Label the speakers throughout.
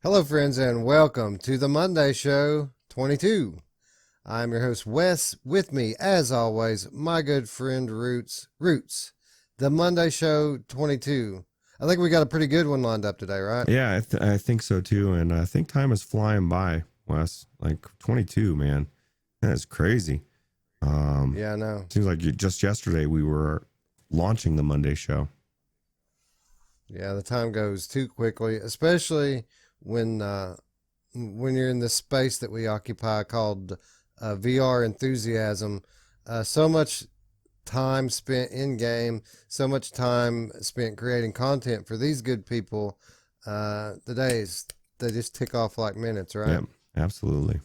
Speaker 1: Hello, friends, and welcome to the Monday Show 22. I'm your host, Wes. With me, as always, my good friend, Ruuts, the Monday Show 22. I think we got a pretty good one lined up today, right?
Speaker 2: Yeah, I think so too. And I think time is flying by, Wes. Like 22, man. That's crazy.
Speaker 1: Yeah, I know.
Speaker 2: Seems like just yesterday we were launching the Monday show.
Speaker 1: Yeah, the time goes too quickly, especially when you're in the space that we occupy called VR enthusiasm. So much time spent in game, so much time spent creating content for these good people. The days they just tick off like minutes, right?
Speaker 2: Yeah, absolutely.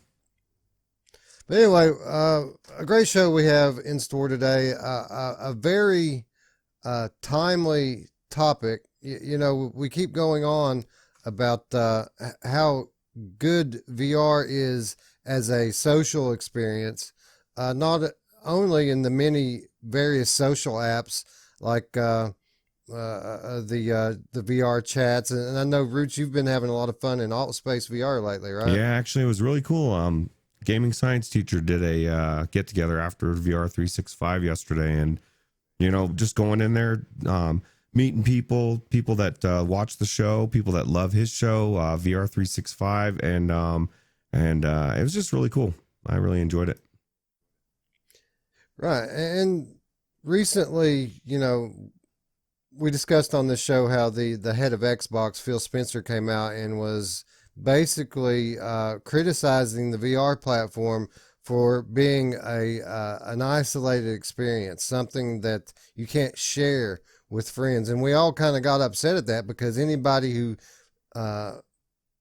Speaker 1: But anyway, a great show we have in store today. A very timely topic. We keep going on about how good VR is as a social experience, not only in the many various social apps like the VR chats, and I know Roots, you've been having a lot of fun in Alt Space VR lately, right?
Speaker 2: Yeah, actually, it was really cool. Gaming science teacher did a get together after VR 365 yesterday, and just going in there, meeting people that watch the show, people that love his show, VR 365, and it was just really cool. I really enjoyed it.
Speaker 1: Right. And recently, we discussed on this show how the head of Xbox, Phil Spencer, came out and was basically criticizing the VR platform for being an isolated experience, something that you can't share with friends. And we all kind of got upset at that because anybody who uh,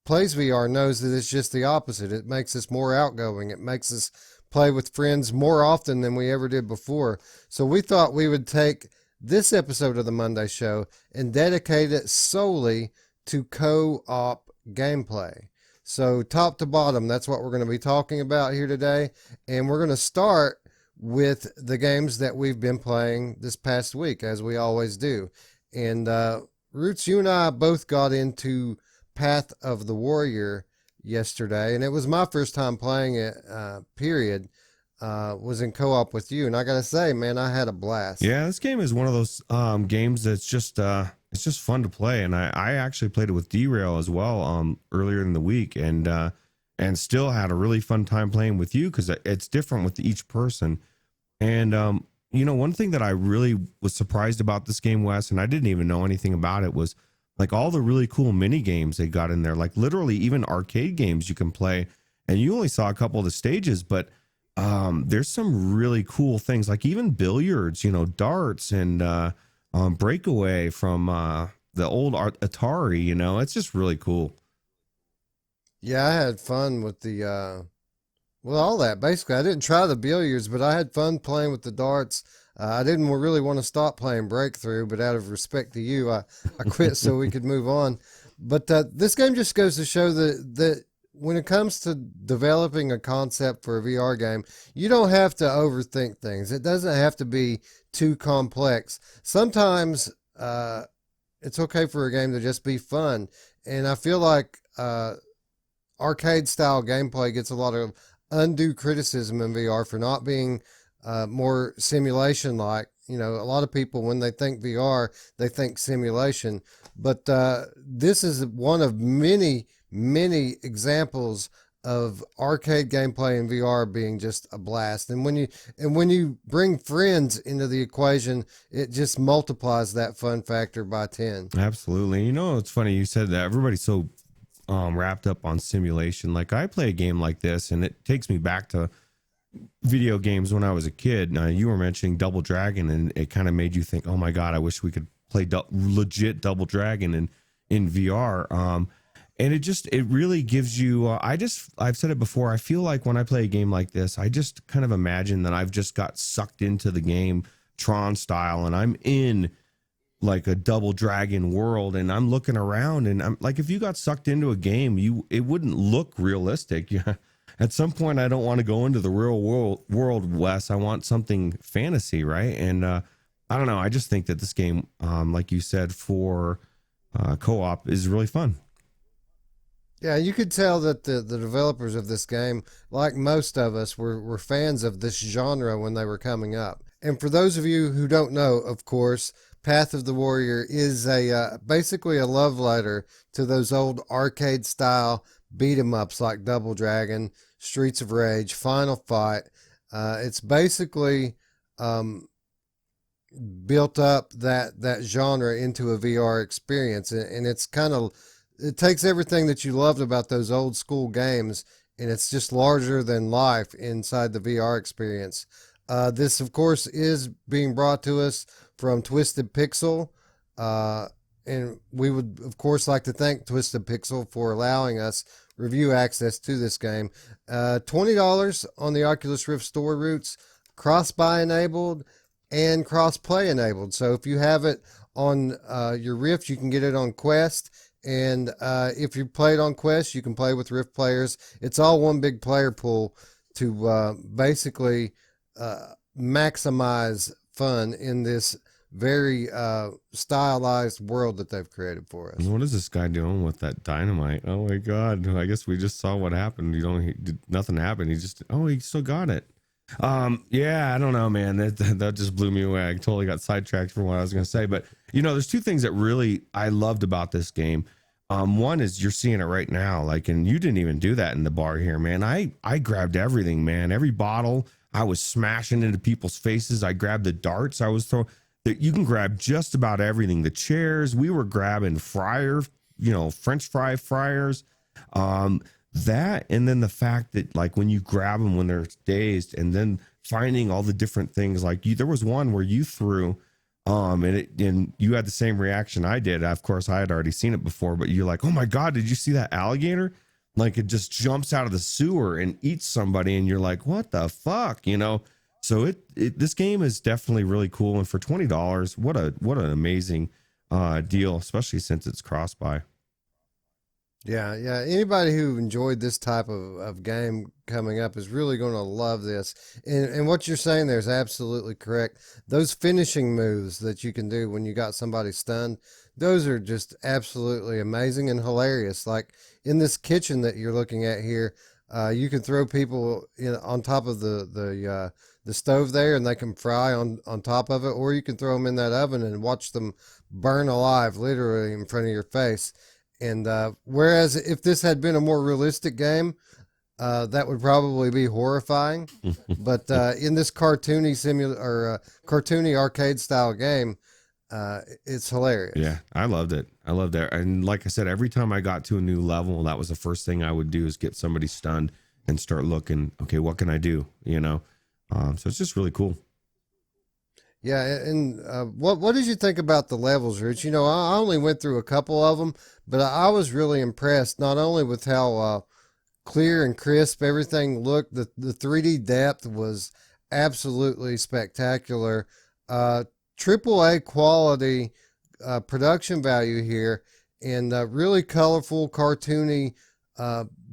Speaker 1: plays VR knows that it's just the opposite. It makes us more outgoing. It makes us play with friends more often than we ever did before. So we thought we would take this episode of the Monday Show and dedicate it solely to co-op gameplay. So top to bottom, that's what we're going to be talking about here today. And we're going to start with the games that we've been playing this past week, as we always do. And Roots, you and I both got into Path of the Warrior yesterday, and it was my first time playing it, period. Was in co-op with you, and I gotta say, man, I had a blast.
Speaker 2: Yeah, this game is one of those games that's just it's just fun to play, and I actually played it with Derail as well earlier in the week, and still had a really fun time playing with you because it's different with each person. And one thing that I really was surprised about this game, Wes, and I didn't even know anything about it, was like all the really cool mini games they got in there, like literally even arcade games you can play, and you only saw a couple of the stages, but there's some really cool things like even billiards, darts and breakaway from the old Atari. It's just really cool.
Speaker 1: Yeah, I had fun with the well, all that. Basically, I didn't try the billiards, but I had fun playing with the darts. I didn't really want to stop playing Breakthrough, but out of respect to you, I quit so we could move on. But this game just goes to show that when it comes to developing a concept for a VR game, you don't have to overthink things. It doesn't have to be too complex. Sometimes it's okay for a game to just be fun. And I feel like arcade style gameplay gets a lot of undue criticism in VR for not being more simulation like. A lot of people, when they think VR, they think simulation. But this is one of many examples of arcade gameplay in VR being just a blast. And when you bring friends into the equation, it just multiplies that fun factor by 10.
Speaker 2: Absolutely. It's funny you said that. Everybody's so wrapped up on simulation. Like I play a game like this, and it takes me back to video games when I was a kid. Now you were mentioning Double Dragon, and it kind of made you think, "Oh my God, I wish we could play legit Double Dragon in VR." And it really gives you. I've said it before. I feel like when I play a game like this, I just kind of imagine that I've just got sucked into the game Tron style, and I'm in like a Double Dragon world, and I'm looking around, and I'm like, if you got sucked into a game, it wouldn't look realistic. Yeah. At some point, I don't want to go into the real world, Wes. I want something fantasy, right? And I don't know. I just think that this game, like you said, for co-op is really fun.
Speaker 1: Yeah, you could tell that the developers of this game, like most of us, were fans of this genre when they were coming up. And for those of you who don't know, of course, Path of the Warrior is a basically a love letter to those old arcade style beat 'em ups like Double Dragon, Streets of Rage, Final Fight. It's basically um, built up that genre into a VR experience, and it's kind of it takes everything that you loved about those old school games, and it's just larger than life inside the VR experience. This, of course, is being brought to us from Twisted Pixel, uh, and we would, of course, like to thank Twisted Pixel for allowing us review access to this game. $20 on the Oculus Rift store routes, cross buy enabled and cross play enabled. So if you have it on your Rift, you can get it on Quest. And if you play it on Quest, you can play with Rift players. It's all one big player pool to basically maximize fun in this very stylized world that they've created for us.
Speaker 2: What is this guy doing with that dynamite? Oh my god! I guess we just saw what happened. Nothing happened. He still got it. Yeah, I don't know, man. That just blew me away. I totally got sidetracked from what I was going to say. But there's two things that really I loved about this game. One is you're seeing it right now, like, and you didn't even do that in the bar here, man. I grabbed everything, man. Every bottle I was smashing into people's faces. I grabbed the darts. I was throwing. You can grab just about everything. The chairs, we were grabbing French fry fryers. That, and then the fact that, like, when you grab them when they're dazed, and then finding all the different things, like there was one where you threw and you had the same reaction I did. Of course, I had already seen it before, but you're like, oh my god, did you see that alligator? Like, it just jumps out of the sewer and eats somebody, and you're like, what the fuck? So this game is definitely really cool, and for $20, what an amazing deal, especially since it's cross buy.
Speaker 1: Yeah, yeah. Anybody who enjoyed this type of game coming up is really going to love this. And what you're saying there is absolutely correct. Those finishing moves that you can do when you got somebody stunned, those are just absolutely amazing and hilarious. Like in this kitchen that you're looking at here, you can throw people on top of the stove there, and they can fry on top of it, or you can throw them in that oven and watch them burn alive, literally in front of your face. And whereas if this had been a more realistic game, that would probably be horrifying. But in this cartoony arcade style game, it's hilarious.
Speaker 2: Yeah, I loved it. I loved it. And like I said, every time I got to a new level, that was the first thing I would do, is get somebody stunned and start looking, okay, what can I do? So it's just really cool.
Speaker 1: Yeah, and what did you think about the levels, Rich? I only went through a couple of them, but I was really impressed not only with how clear and crisp everything looked. The 3D depth was absolutely spectacular. Triple A quality production value here, and really colorful, cartoony,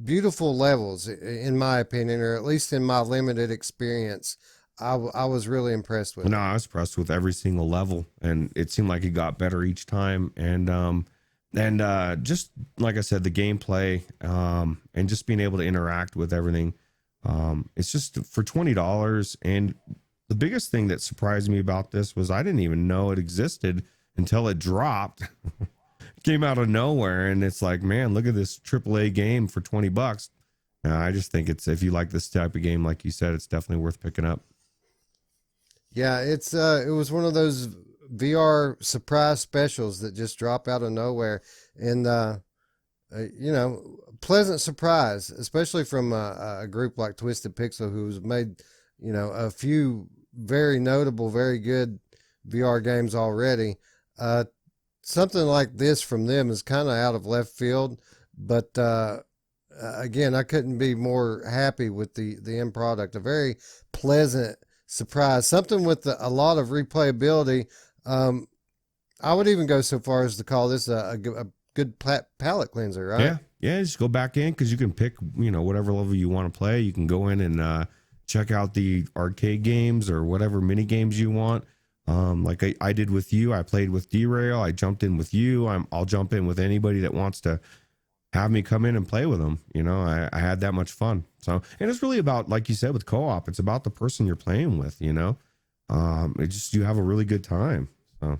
Speaker 1: beautiful levels, in my opinion, or at least in my limited experience. I was really impressed with
Speaker 2: No,
Speaker 1: it.
Speaker 2: I was impressed with every single level, and it seemed like it got better each time. And just like I said, the gameplay, and just being able to interact with everything. It's just for $20. And the biggest thing that surprised me about this was I didn't even know it existed until it dropped. Came out of nowhere, and it's like, man, look at this AAA game for $20. I just think if you like this type of game, like you said, it's definitely worth picking up.
Speaker 1: Yeah, it was one of those VR surprise specials that just drop out of nowhere, and pleasant surprise, especially from a group like Twisted Pixel, who's made a few very notable, very good VR games already. Something like this from them is kind of out of left field, but again, I couldn't be more happy with the end product. A very pleasant surprise, something with a lot of replayability. I would even go so far as to call this a good palate cleanser, right?
Speaker 2: Yeah, just go back in, because you can pick whatever level you want to play. You can go in and check out the arcade games or whatever mini games you want. Like I did with you. I played with Derail. I jumped in with you. I'll jump in with anybody that wants to have me come in and play with them. You know, I had that much fun. So, and it's really about, like you said, with co-op, it's about the person you're playing with, you know. It just, you have a really good time. So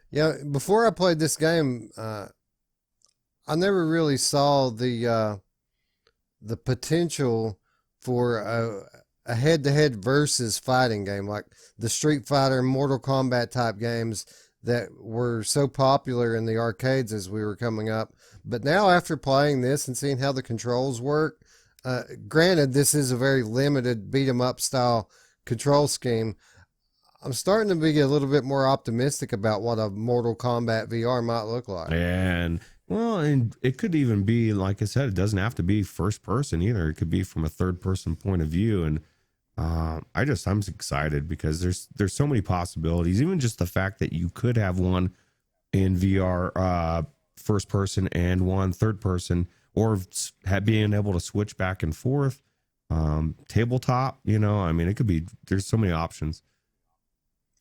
Speaker 1: Yeah, before I played this game, I never really saw the potential for a head-to-head versus fighting game like the Street Fighter, Mortal Kombat type games that were so popular in the arcades as we were coming up. But now, after playing this and seeing how the controls work, granted, this is a very limited beat 'em up style control scheme. I'm starting to be a little bit more optimistic about what a Mortal Kombat VR might look like.
Speaker 2: and well, and it could even be, like I said, it doesn't have to be first person either. It could be from a third person point of view. And I'm excited because there's so many possibilities. Even just the fact that you could have one in VR, first person, and one third person, or being able to switch back and forth, tabletop. You know, I mean, it could be. There's so many options.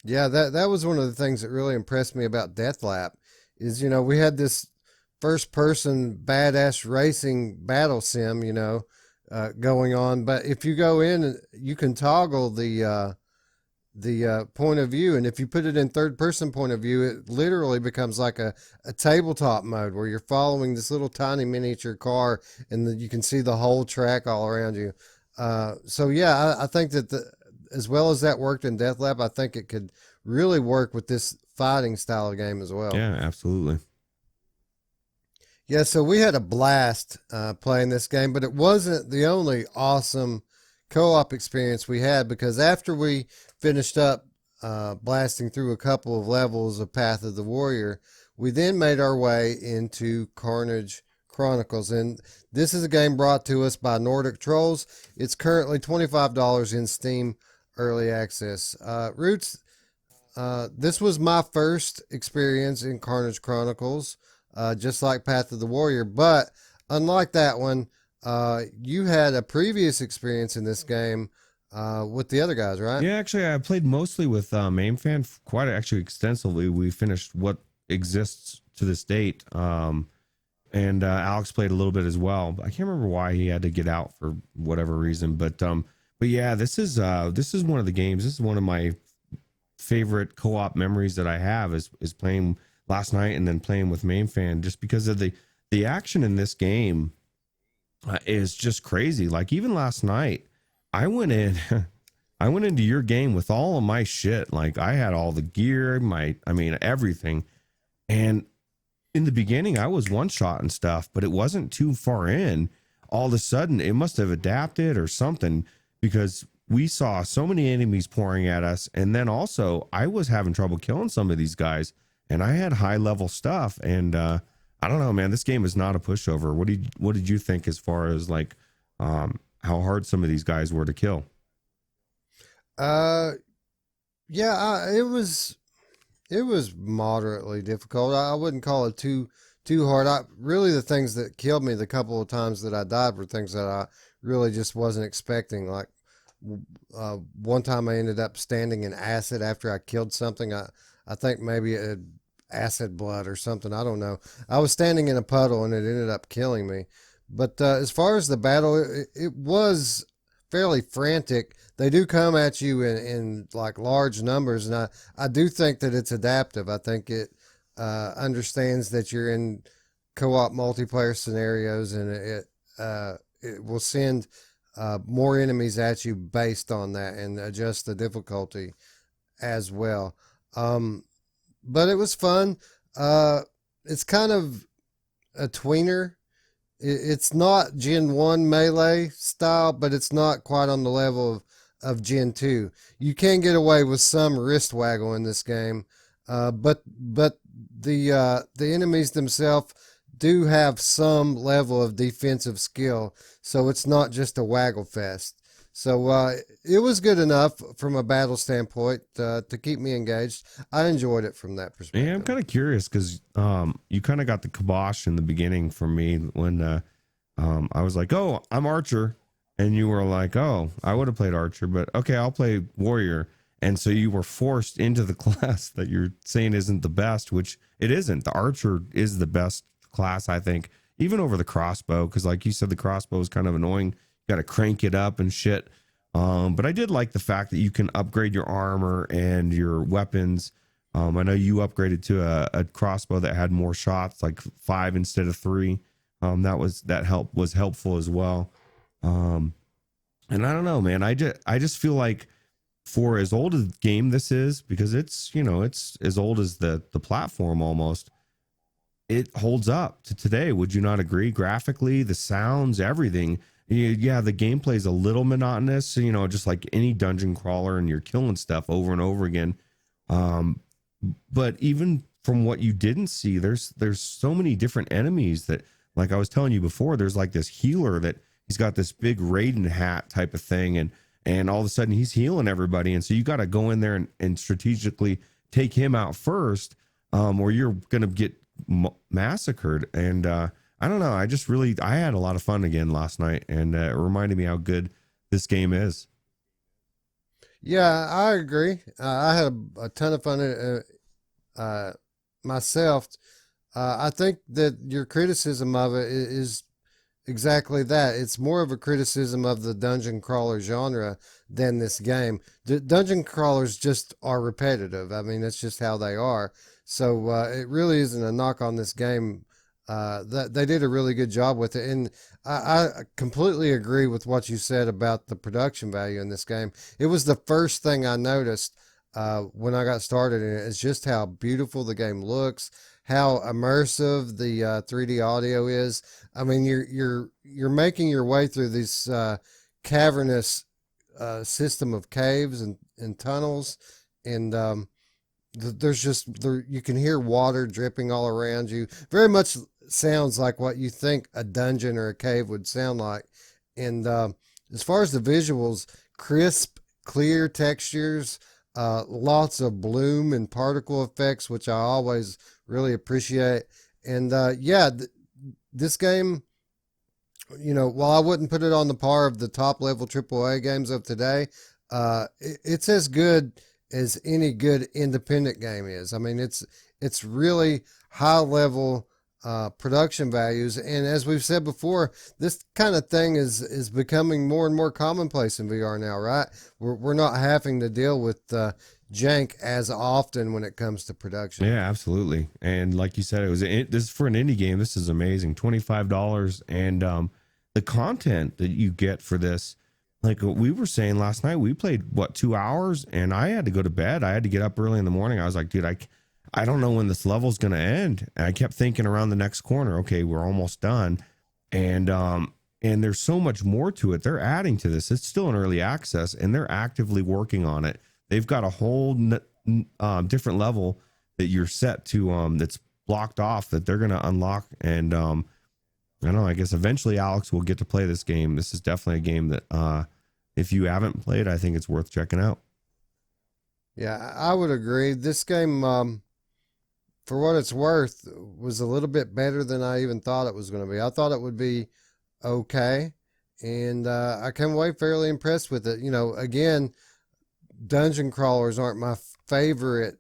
Speaker 1: Yeah, that was one of the things that really impressed me about Deathlap is, we had this first person badass racing battle sim, going on. But if you go in, you can toggle the point of view, and if you put it in third person point of view, it literally becomes like a tabletop mode where you're following this little tiny miniature car, and you can see the whole track all around you. So yeah, I think that as well as that worked in Deathlab, I think it could really work with this fighting style of game as well.
Speaker 2: Yeah, absolutely.
Speaker 1: Yeah, so we had a blast playing this game, but it wasn't the only awesome co-op experience we had, because after we finished up blasting through a couple of levels of Path of the Warrior, we then made our way into Karnage Chronicles, and this is a game brought to us by Nordic Trolls. It's currently $25 in Steam Early Access. Ruuts, this was my first experience in Karnage Chronicles, just like Path of the Warrior, but unlike that one, you had a previous experience in this game with the other guys, right?
Speaker 2: Yeah, actually, I played mostly with Mamefan quite actually extensively. We finished what exists to this date, and Alex played a little bit as well. I can't remember why he had to get out for whatever reason, but yeah, this is one of the games. This is one of my favorite co-op memories that I have is playing last night and then playing with Mamefan, just because of the action in this game is just crazy. Like even last night, I went into your game with all of my shit. Like I had all the gear, everything. And in the beginning, I was one shot and stuff, but it wasn't too far in. All of a sudden, it must have adapted or something, because we saw so many enemies pouring at us. And then also I was having trouble killing some of these guys, and I had high level stuff. And I don't know, man, this game is not a pushover. What did you think as far as like how hard some of these guys were to kill?
Speaker 1: Yeah, it was moderately difficult. I wouldn't call it too hard. Really, the things that killed me the couple of times that I died were things that I really just wasn't expecting. Like one time I ended up standing in acid after I killed something. I think maybe it had acid blood or something. I don't know. I was standing in a puddle and it ended up killing me. But as far as the battle, it was fairly frantic. They do come at you in like large numbers, and I do think that it's adaptive. I think it understands that you're in co-op multiplayer scenarios, and it will send more enemies at you based on that and adjust the difficulty as well. But it was fun. It's kind of a tweener. It's not Gen 1 melee style, but it's not quite on the level of Gen 2. You can get away with some wrist waggle in this game, but the enemies themselves do have some level of defensive skill, so it's not just a waggle fest. So it was good enough from a battle standpoint to keep me engaged. I enjoyed it from that perspective.
Speaker 2: Yeah, I'm kind of curious because you kind of got the kibosh in the beginning for me when I was like, "Oh, I'm Archer," and you were like, "Oh, I would have played Archer, but okay, I'll play Warrior." And so you were forced into the class that you're saying isn't the best, which it isn't. The Archer is the best class, I think, even over the crossbow, because like you said, the crossbow is kind of annoying. You got to crank it up and shit. But I did like the fact that you can upgrade your armor and your weapons. I know you upgraded to a crossbow that had more shots, like 5 instead of 3. That was helpful as well. And I don't know, man. I just feel like for as old a game this is, because it's as old as the platform almost, it holds up to today. Would you not agree? Graphically, the sounds, everything. Yeah, the gameplay is a little monotonous, just like any dungeon crawler, and you're killing stuff over and over again. But even from what you didn't see, there's so many different enemies that, like I was telling you before, there's like this healer that he's got this big Raiden hat type of thing, and all of a sudden he's healing everybody, and so you got to go in there and strategically take him out first, or you're gonna get massacred. And I don't know. I had a lot of fun again last night, and it reminded me how good this game is.
Speaker 1: Yeah, I agree. I had a ton of fun myself. I think that your criticism of it is exactly that. It's more of a criticism of the dungeon crawler genre than this game. Dungeon crawlers just are repetitive. I mean, that's just how they are. So it really isn't a knock on this game. That they did a really good job with it, and I completely agree with what you said about the production value in this game. It was the first thing I noticed when I got started in it. Is just how beautiful the game looks, how immersive the 3D audio is. I mean, you're making your way through this cavernous system of caves and tunnels, and there's just you can hear water dripping all around you. Very much sounds like what you think a dungeon or a cave would sound like. And as far as the visuals, crisp, clear textures, lots of bloom and particle effects, which I always really appreciate. And this game, while I wouldn't put it on the par of the top level AAA games of today, it's as good as any good independent game is. I mean, it's really high level production values, and as we've said before, this kind of thing is becoming more and more commonplace in VR now, right? We're not having to deal with jank as often when it comes to production.
Speaker 2: Yeah, absolutely. And like you said, this is for an indie game. This is amazing. $25, and the content that you get for this. Like we were saying last night, we played 2 hours, and I had to go to bed. I had to get up early in the morning. I was like, dude, I don't know when this level's going to end. And I kept thinking around the next corner, okay, we're almost done. And there's so much more to it. They're adding to this. It's still in early access, and they're actively working on it. They've got a whole different level that you're set to, that's blocked off, that they're going to unlock. And I don't know, I guess eventually Alex will get to play this game. This is definitely a game that if you haven't played, I think it's worth checking out.
Speaker 1: Yeah, I would agree. This game, for what it's worth, was a little bit better than I even thought it was going to be. I thought it would be okay, and I came away fairly impressed with it. Again, dungeon crawlers aren't my favorite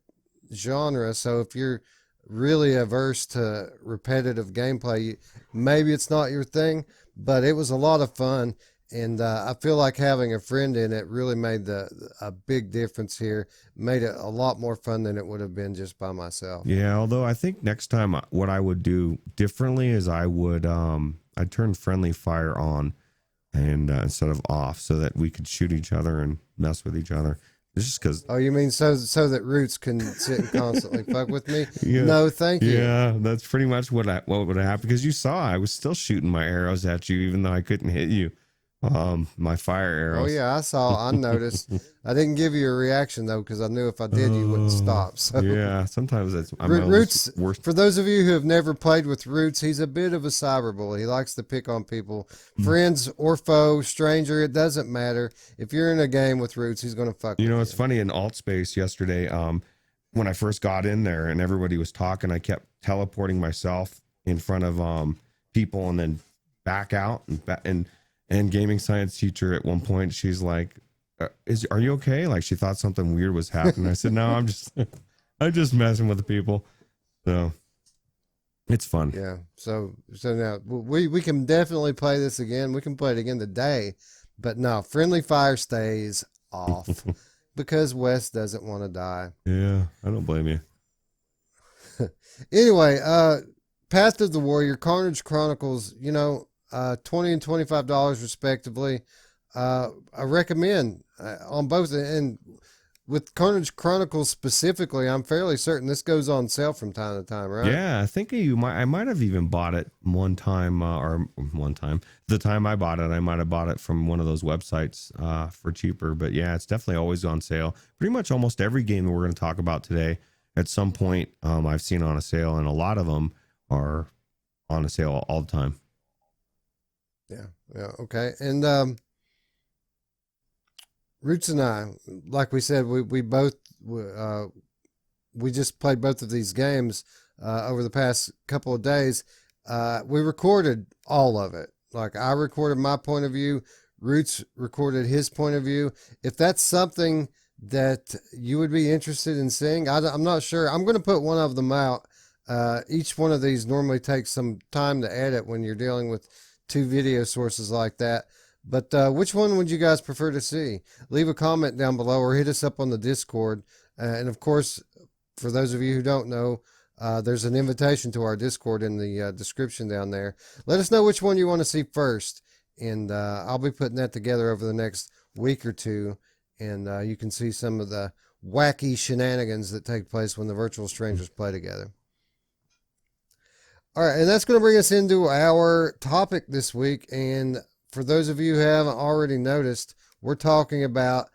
Speaker 1: genre, so if you're really averse to repetitive gameplay, maybe it's not your thing, but it was a lot of fun. And I feel like having a friend in it really made a big difference here. Made it a lot more fun than it would have been just by myself.
Speaker 2: Yeah, although I think next time what I would do differently is I'd turn friendly fire on and instead of off, so that we could shoot each other and mess with each other. It's just because.
Speaker 1: Oh, you mean so that Ruuts can sit and constantly fuck with me?
Speaker 2: Yeah.
Speaker 1: No, thank you.
Speaker 2: Yeah, that's pretty much what would happen, because you saw I was still shooting my arrows at you even though I couldn't hit you. My fire arrows.
Speaker 1: Oh yeah, I noticed. I didn't give you a reaction though, because I knew if I did, you wouldn't stop. So
Speaker 2: yeah, sometimes that's
Speaker 1: Ruuts.
Speaker 2: worst.
Speaker 1: For those of you who have never played with Ruuts, he's a bit of a cyberbully. He likes to pick on people, friends or foe, stranger. It doesn't matter. If you're in a game with Ruuts, he's gonna fuck.
Speaker 2: It's funny, in alt space yesterday, when I first got in there and everybody was talking, I kept teleporting myself in front of people and then back out and gaming science teacher at one point, she's like, are you okay? Like, she thought something weird was happening. I said, no, I'm just messing with the people. So It's fun.
Speaker 1: Yeah. So now we can definitely play this again. We can play it again today, but no, friendly fire stays off because Wes doesn't want to die.
Speaker 2: Yeah, I don't blame you.
Speaker 1: Anyway, Path of the Warrior, Carnage Chronicles, $20 and $25 respectively. I recommend on both, and with Carnage Chronicles specifically, I'm fairly certain this goes on sale from time to time, right?
Speaker 2: Yeah, I think I might have even bought it one time, or one time. The time I bought it, I might have bought it from one of those websites for cheaper. But yeah, it's definitely always on sale. Pretty much almost every game that we're going to talk about today, at some point, I've seen on a sale, and a lot of them are on a sale all the time.
Speaker 1: Yeah, yeah, okay. And Ruuts and I, like we said, we both we just played both of these games over the past couple of days. We recorded all of it. Like I recorded my point of view, Ruuts recorded his point of view. If that's something that you would be interested in seeing, I'm not sure. I'm going to put one of them out. Each one of these normally takes some time to edit when you're dealing with two video sources like that. But which one would you guys prefer to see? Leave a comment down below or hit us up on the Discord. And of course, for those of you who don't know, there's an invitation to our Discord in the description down there. Let us know which one you want to see first. And I'll be putting that together over the next week or two. And you can see some of the wacky shenanigans that take place when the virtual strangers play together. All right, and that's going to bring us into our topic this week. And for those of you who haven't already noticed, we're talking about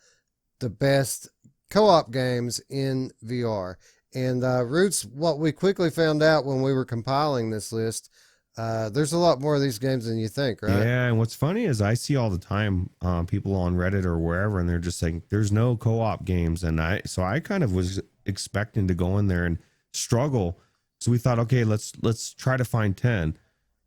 Speaker 1: the best co-op games in VR. And Ruuts, what we quickly found out when we were compiling this list, there's a lot more of these games than you think, right?
Speaker 2: Yeah, and what's funny is I see all the time people on Reddit or wherever, and they're just saying there's no co-op games, and I kind of was expecting to go in there and struggle. So we thought, okay, let's try to find 10.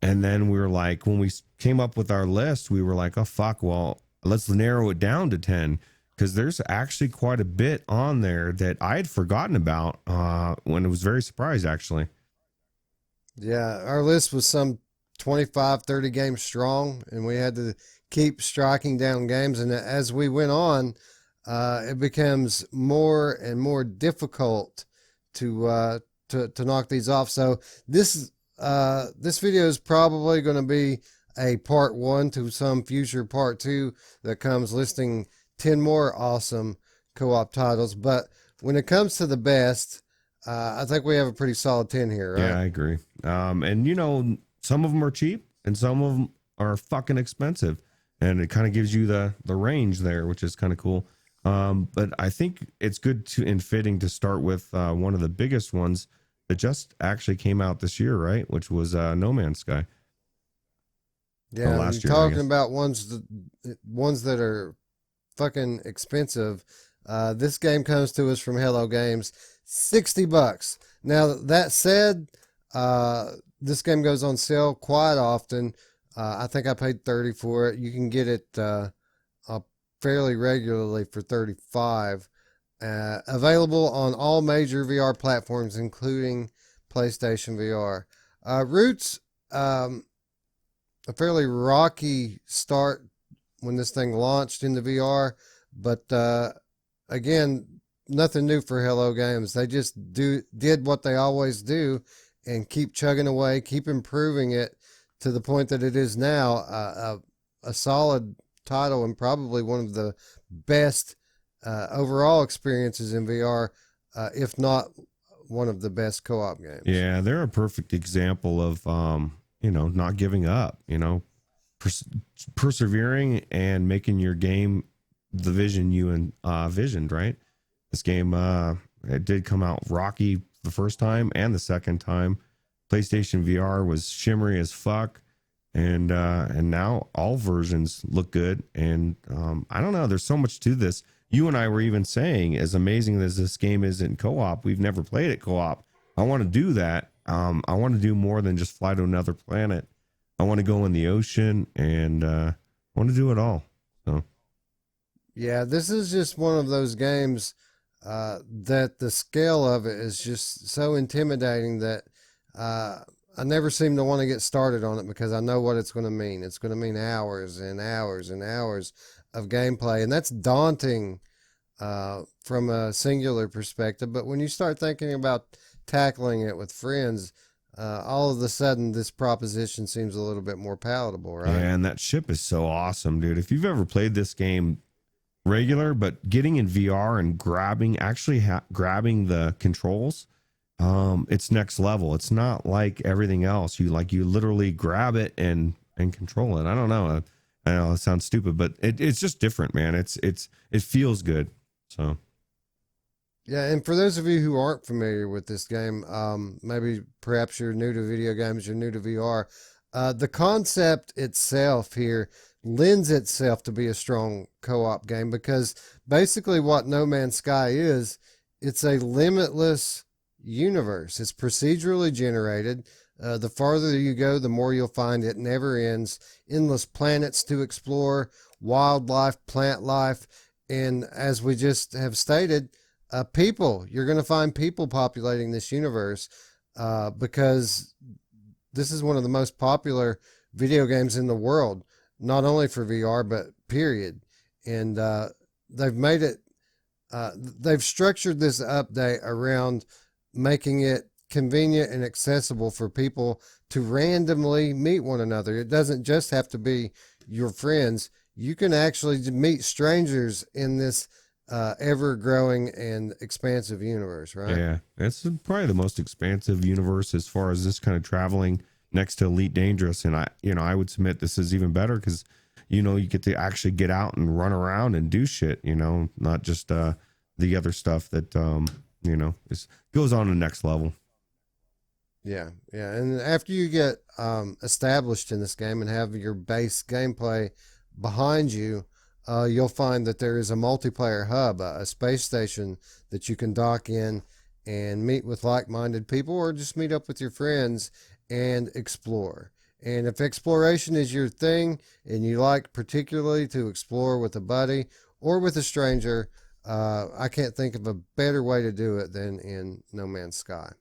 Speaker 2: And then we were like, when we came up with our list, we were like, oh fuck, well, let's narrow it down to 10, because there's actually quite a bit on there that I had forgotten about when I was very surprised, actually.
Speaker 1: Yeah, our list was some 25, 30 games strong, and we had to keep striking down games. And as we went on, it becomes more and more difficult to knock these off. So this video is probably going to be a part 1 to some future part 2 that comes listing 10 more awesome co-op titles. But when it comes to the best, I think we have a pretty solid 10 here, right?
Speaker 2: Yeah, I agree. And some of them are cheap and some of them are fucking expensive, and it kind of gives you the range there, which is kind of cool. But I think it's good and fitting to start with one of the biggest ones that just actually came out this year, right? Which was No Man's Sky.
Speaker 1: Yeah,
Speaker 2: last
Speaker 1: you're
Speaker 2: year, I
Speaker 1: talking
Speaker 2: guess.
Speaker 1: about ones that are fucking expensive. This game comes to us from Hello Games, $60. Now that said, this game goes on sale quite often. I think I paid 30 for it. You can get it fairly regularly for 35. Available on all major VR platforms, including PlayStation VR. Ruuts, a fairly rocky start when this thing launched into VR, but again, nothing new for Hello Games. They just did what they always do and keep chugging away, keep improving it to the point that it is now a solid title and probably one of the best overall experiences in VR, if not one of the best co-op games.
Speaker 2: Yeah, they're a perfect example of not giving up, persevering and making your game the vision you envisioned, right? This game it did come out rocky the first time and the second time. PlayStation VR was shimmery as fuck, and now all versions look good. And I don't know, there's so much to this. You and I were even saying, as amazing as this game is in co-op, we've never played it co-op. I want to do that. I want to do more than just fly to another planet. I want to go in the ocean, and I want to do it all. So
Speaker 1: Yeah, this is just one of those games that the scale of it is just so intimidating that I never seem to want to get started on it because I know what it's going to mean. It's going to mean hours and hours and hours of gameplay, and that's daunting from a singular perspective. But when you start thinking about tackling it with friends, all of a sudden this proposition seems a little bit more palatable, right?
Speaker 2: Yeah, and that ship is so awesome, dude. If you've ever played this game regular, but getting in VR and grabbing the controls, it's next level. It's not like everything else. You literally grab it and control it. I don't know. I know it sounds stupid, but it's just different, man. It feels good. So
Speaker 1: Yeah, and for those of you who aren't familiar with this game, maybe perhaps you're new to video games, you're new to VR. The concept itself here lends itself to be a strong co-op game because basically what No Man's Sky is, it's a limitless universe. It's procedurally generated. The farther you go, the more you'll find it never ends. Endless planets to explore, wildlife, plant life, and as we just have stated, people. You're going to find people populating this universe because this is one of the most popular video games in the world, not only for VR, but period. And they've made it, they've structured this update around making it convenient and accessible for people to randomly meet one another. It doesn't just have to be your friends. You can actually meet strangers in this ever growing and expansive universe, right?
Speaker 2: yeah, it's probably the most expansive universe as far as this kind of traveling next to Elite Dangerous. And I would submit this is even better because, you get to actually get out and run around and do shit, not just the other stuff that, goes on to the next level.
Speaker 1: Yeah, yeah. And after you get established in this game and have your base gameplay behind you, you'll find that there is a multiplayer hub, a space station that you can dock in and meet with like-minded people or just meet up with your friends and explore. And if exploration is your thing and you like particularly to explore with a buddy or with a stranger, I can't think of a better way to do it than in No Man's Sky.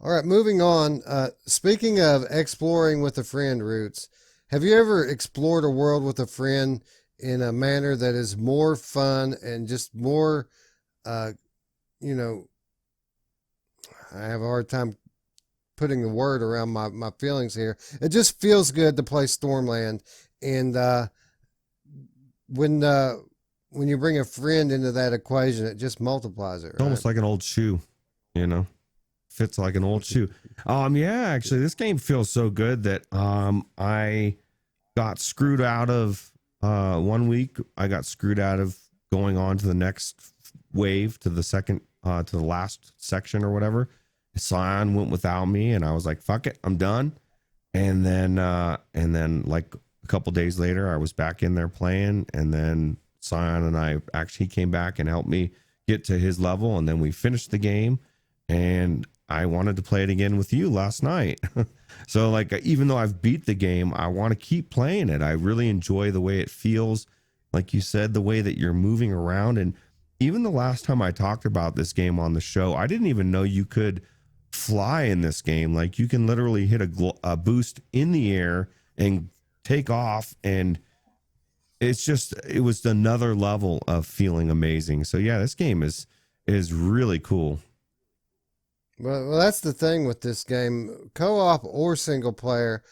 Speaker 1: All right, moving on. Speaking of exploring with a friend, Ruuts, have you ever explored a world with a friend in a manner that is more fun and just more, you know, I have a hard time putting the word around my feelings here. It just feels good to play Stormland. And when you bring a friend into that equation, it just multiplies it,
Speaker 2: It's
Speaker 1: right?
Speaker 2: almost like an old shoe, fits like an old shoe. Yeah, actually this game feels so good that I got screwed out of 1 week. I got screwed out of going on to the next wave, to the second to the last section or whatever. Scion went without me and I was like, fuck it, I'm done. And then like a couple days later I was back in there playing, and then Scion and I actually came back and helped me get to his level, and then we finished the game, and I wanted to play it again with you last night. So like, even though I've beat the game, I want to keep playing it. I really enjoy the way it feels. Like you said, the way that you're moving around. And even the last time I talked about this game on the show, I didn't even know you could fly in this game. Like you can literally hit a boost in the air and take off, and it was another level of feeling amazing. So yeah, this game is really cool.
Speaker 1: Well, that's the thing with this game, co-op or single player.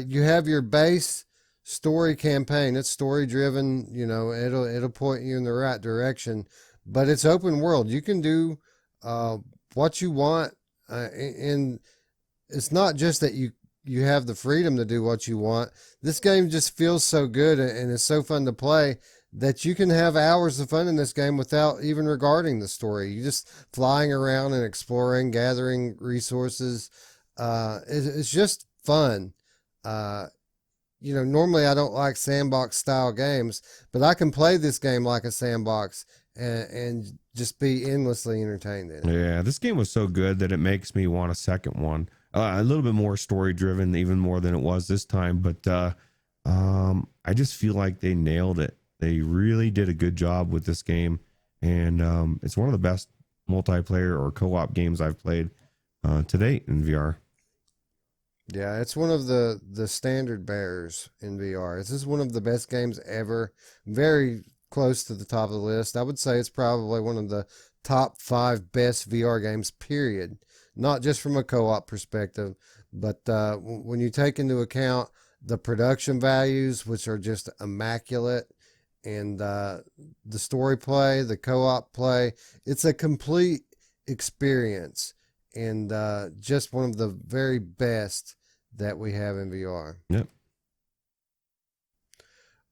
Speaker 1: You have your base story campaign. It's story driven. It'll point you in the right direction, but it's open world. You can do what you want, and it's not just that you have the freedom to do what you want. This game just feels so good and it's so fun to play that you can have hours of fun in this game without even regarding the story. You just flying around and exploring, gathering resources. It's just fun. Normally I don't like sandbox style games, but I can play this game like a sandbox and just be endlessly entertained in it.
Speaker 2: Yeah, this game was so good that it makes me want a second one. A little bit more story driven, even more than it was this time. But I just feel like they nailed it. They really did a good job with this game, and it's one of the best multiplayer or co-op games I've played. to date in VR.
Speaker 1: Yeah, it's one of the standard bearers in VR. This is one of the best games ever. Very close to the top of the list. I would say it's probably one of the top 5 best VR games, period. Not just from a co-op perspective, but when you take into account the production values, which are just immaculate, and the story play, the co-op play, it's a complete experience, and just one of the very best that we have in VR.
Speaker 2: Yep.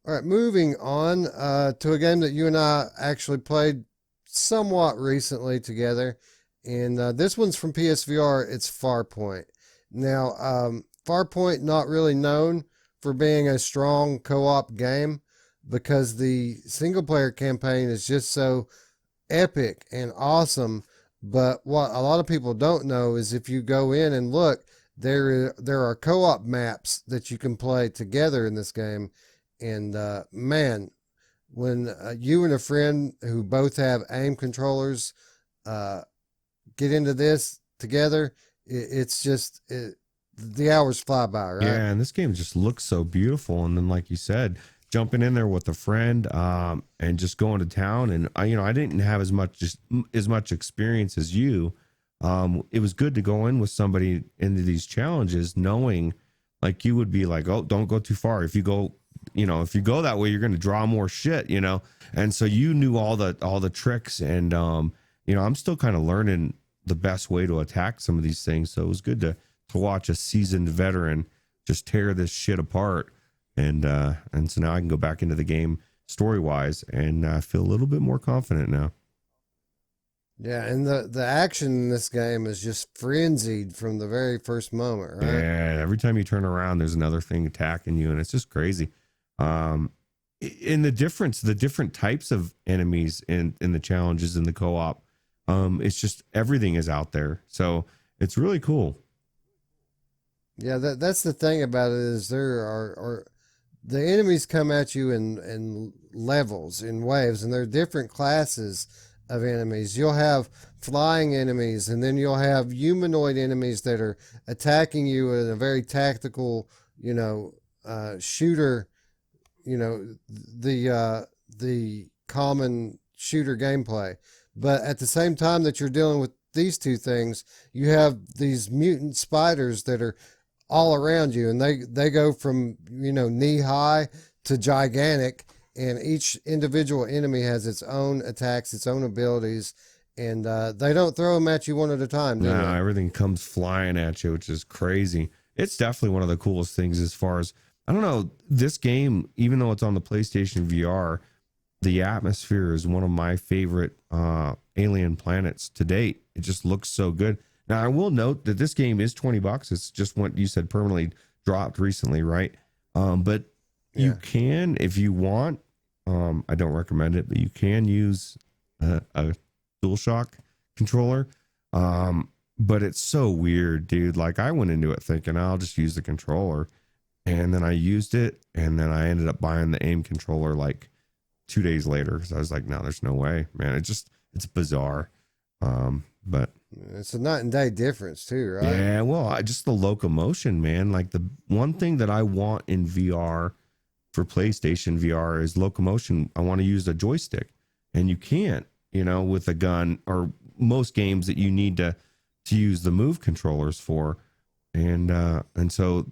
Speaker 1: All right, moving on to a game that you and I actually played somewhat recently together, and this one's from PSVR. It's Farpoint. Now, Farpoint not really known for being a strong co-op game because the single player campaign is just so epic and awesome. But what a lot of people don't know is if you go in and look, there are co-op maps that you can play together in this game. And man, when you and a friend who both have aim controllers get into this together, it's just the hours fly by, right?
Speaker 2: Yeah, and this game just looks so beautiful. And then, like you said, jumping in there with a friend and just going to town. And I didn't have as much experience as you. It was good to go in with somebody into these challenges, knowing like you would be like, oh, don't go too far. If you go that way, you're going to draw more shit, And so you knew all the tricks, and I'm still kind of learning the best way to attack some of these things. So it was good to watch a seasoned veteran just tear this shit apart. And so now I can go back into the game story wise and feel a little bit more confident now.
Speaker 1: Yeah, and the action in this game is just frenzied from the very first moment, right?
Speaker 2: Yeah, every time you turn around, there's another thing attacking you, and it's just crazy. In the different types of enemies in the challenges in the co-op, it's just everything is out there, so it's really cool.
Speaker 1: Yeah, that's the thing about it is there are the enemies come at you in levels, in waves, and there are different classes of enemies. You'll have flying enemies, and then you'll have humanoid enemies that are attacking you in a very tactical, shooter, the common shooter gameplay. But at the same time that you're dealing with these two things, you have these mutant spiders that are all around you, and they go from knee high to gigantic, and each individual enemy has its own attacks, its own abilities, and they don't throw them at you one at a time, do
Speaker 2: No,
Speaker 1: they?
Speaker 2: everything comes flying at you, which is crazy. It's definitely one of the coolest things as far as, I don't know, this game, even though it's on the PlayStation VR, the atmosphere is one of my favorite alien planets to date. It just looks so good. Now, I will note that this game is $20. It's just what you said, permanently dropped recently, right? But you can, if you want, I don't recommend it, but you can use a DualShock controller. But it's so weird, dude. Like, I went into it thinking I'll just use the controller, and then I used it, and then I ended up buying the aim controller like 2 days later because I was like, no, there's no way, man. It's bizarre. But
Speaker 1: It's a night and day difference too, right?
Speaker 2: yeah, well, just the locomotion, man. Like, the one thing that I want in VR for PlayStation VR is locomotion. I want to use a joystick, and you can't, with a gun, or most games that you need to use the move controllers for. And so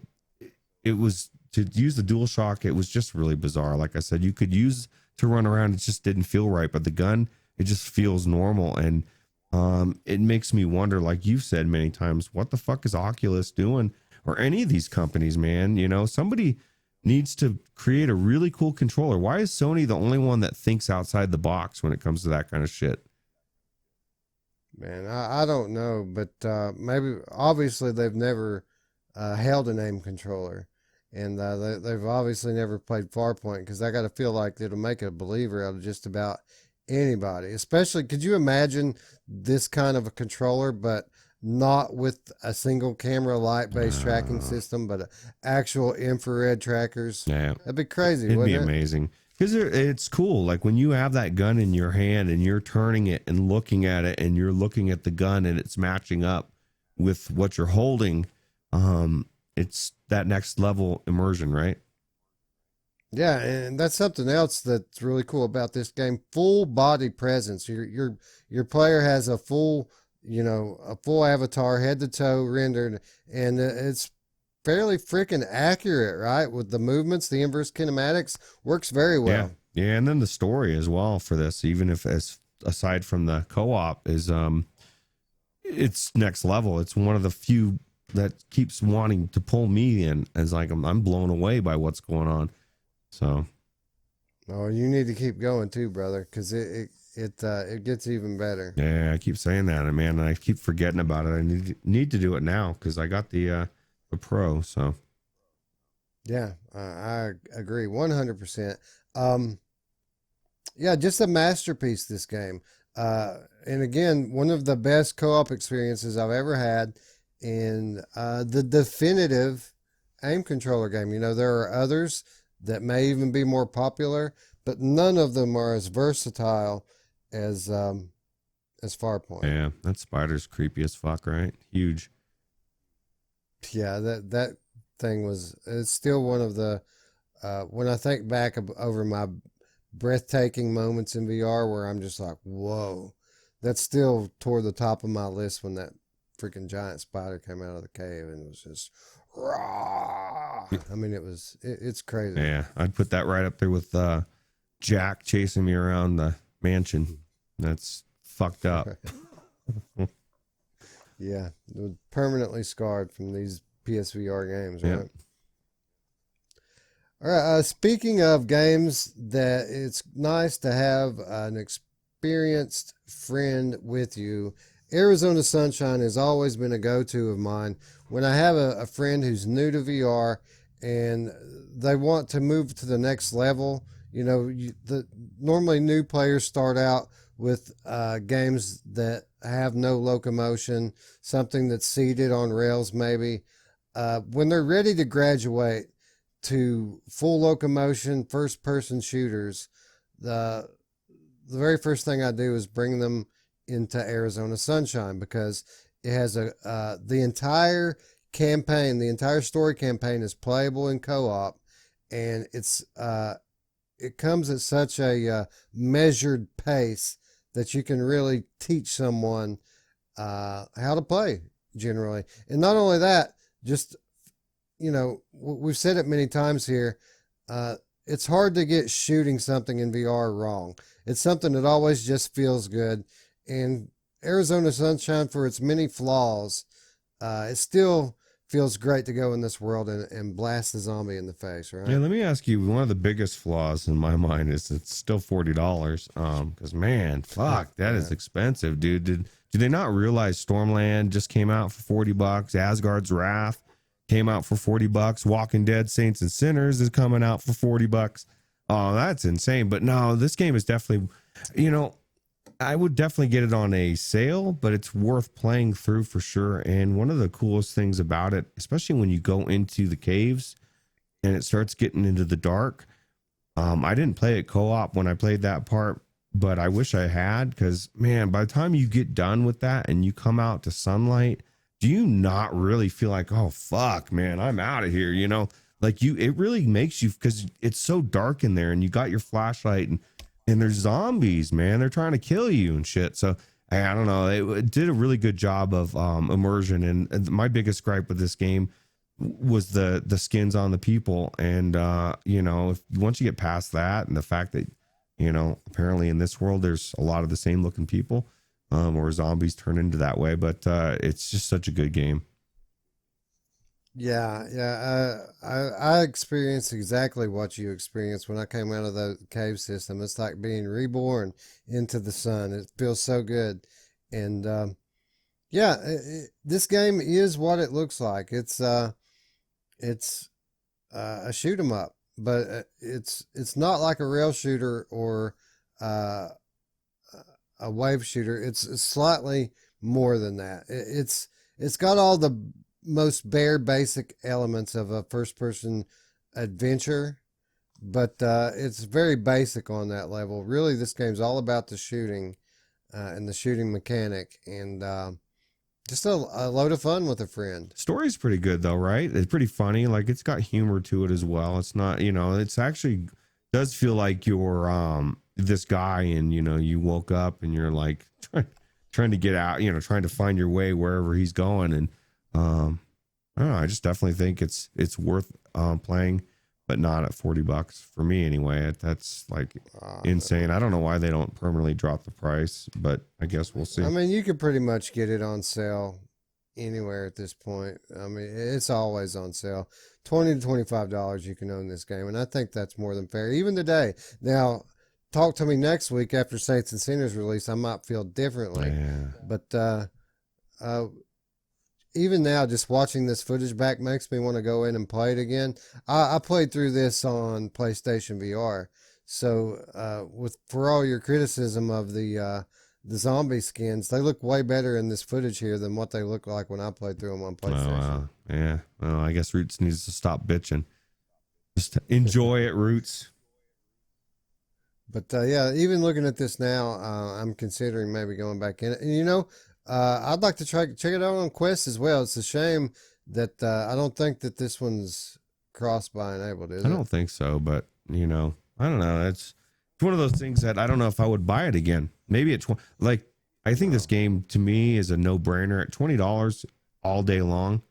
Speaker 2: it was, to use the DualShock, it was just really bizarre. Like I said, you could use to run around, it just didn't feel right, but the gun, it just feels normal. And it makes me wonder, like you've said many times, what the fuck is Oculus doing, or any of these companies, man? Somebody needs to create a really cool controller. Why is Sony the only one that thinks outside the box when it comes to that kind of shit?
Speaker 1: Man, I don't know, but maybe obviously they've never held an aim controller, and they've obviously never played Farpoint, because I got to feel like it'll make a believer out of just about anybody. Especially, could you imagine this kind of a controller, but not with a single camera light-based tracking system, but actual infrared trackers?
Speaker 2: Yeah,
Speaker 1: That'd be crazy.
Speaker 2: it'd be
Speaker 1: Wouldn't it?
Speaker 2: amazing. Because it's cool. Like, when you have that gun in your hand and you're turning it and looking at it, and you're looking at the gun and it's matching up, with what you're holding, it's that next level immersion, right?
Speaker 1: Yeah, and that's something else that's really cool about this game. Full body presence. Your player has a full, a full avatar, head to toe rendered, and it's fairly freaking accurate, right? With the movements, the inverse kinematics works very
Speaker 2: Yeah.
Speaker 1: well.
Speaker 2: Yeah, and then the story as well for this, even if as aside from the co-op is it's next level. It's one of the few that keeps wanting to pull me in as like I'm blown away by what's going on. So
Speaker 1: Oh, you need to keep going too, brother, because it gets even better.
Speaker 2: yeah, I keep saying that, and man, I keep forgetting about it. I need to do it now because I got the pro. So
Speaker 1: Yeah, I agree 100%. Um, yeah, just a masterpiece, this game. And again, one of the best co-op experiences I've ever had in the definitive aim controller game. There are others that may even be more popular, but none of them are as versatile as Farpoint.
Speaker 2: yeah, that spider's creepy as fuck, right? Huge.
Speaker 1: Yeah, that thing was. It's still one of the when I think back over my breathtaking moments in VR where I'm just like, whoa, that's still toward the top of my list when that freaking giant spider came out of the cave and was just raw. I mean, it's crazy.
Speaker 2: Yeah, I'd put that right up there with Jack chasing me around the mansion. That's fucked up.
Speaker 1: Yeah, permanently scarred from these PSVR games, right?
Speaker 2: Yeah.
Speaker 1: All right. Speaking of games that it's nice to have an experienced friend with you, Arizona Sunshine has always been a go-to of mine. When I have a friend who's new to VR and they want to move to the next level, normally new players start out with games that have no locomotion, something that's seated on rails maybe. When they're ready to graduate to full locomotion first person shooters, the very first thing I do is bring them into Arizona Sunshine because it has the entire campaign, the entire story campaign is playable in co-op, and it comes at such a measured pace that you can really teach someone how to play generally. And not only that, just we've said it many times here. It's hard to get shooting something in VR wrong. It's something that always just feels good. And Arizona Sunshine, for its many flaws, it still feels great to go in this world and blast the zombie in the face, right?
Speaker 2: Yeah, let me ask you. One of the biggest flaws in my mind is it's still $40. Because man, fuck, that is expensive, dude. Do they not realize Stormland just came out for $40? Asgard's Wrath came out for $40. Walking Dead Saints and Sinners is coming out for $40. Oh, that's insane. But no, this game is definitely, I would definitely get it on a sale, but it's worth playing through for sure. And one of the coolest things about it, especially when you go into the caves and it starts getting into the dark, I didn't play it co-op when I played that part, but I wish I had, because man, by the time you get done with that and you come out to sunlight, do you not really feel like, oh fuck, man, I'm out of here? Like it really makes you, because it's so dark in there and you got your flashlight and there's zombies, man. They're trying to kill you and shit. So I don't know. It did a really good job of immersion. And my biggest gripe with this game was the skins on the people. And once you get past that and the fact that apparently in this world there's a lot of the same looking people, or zombies turn into that way. But it's just such a good game.
Speaker 1: Yeah. I experienced exactly what you experienced when I came out of the cave system. It's like being reborn into the sun. It feels so good. And this game is what it looks like. It's a shoot 'em up, but it's not like a rail shooter or a wave shooter. It's slightly more than that. It's got all the most bare basic elements of a first person adventure, but it's very basic on that level. Really, this game's all about the shooting and the shooting mechanic, and Just a load of fun with a friend.
Speaker 2: Story's pretty good though, right? It's pretty funny. Like it's got humor to it as well. It's not, it's actually does feel like you're this guy and you woke up and you're like trying to get out, trying to find your way wherever he's going. And I don't know, I just definitely think it's worth playing, but not at $40 for me anyway. That's like insane. I don't know why they don't permanently drop the price, but I guess we'll see.
Speaker 1: I mean, you could pretty much get it on sale anywhere at this point. I mean, it's always on sale. $20 to $25 you can own this game, and I think that's more than fair. Even today. Now, talk to me next week after Saints and Sinners release. I might feel differently.
Speaker 2: Yeah.
Speaker 1: But even now, just watching this footage back makes me want to go in and play it again. I played through this on PlayStation VR. So for all your criticism of the zombie skins, they look way better in this footage here than what they look like when I played through them on PlayStation.
Speaker 2: Yeah. Well, I guess Ruuts needs to stop bitching. Just enjoy it, Ruuts.
Speaker 1: But yeah, even looking at this now, I'm considering maybe going back in it. And I'd like to check it out on Quest as well. It's a shame that I don't think that this one's cross-buy enabled, is it?
Speaker 2: I don't think so, but I don't know. It's one of those things that I don't know if I would buy it again. Maybe at I think this game to me is a no-brainer at $20 all day long,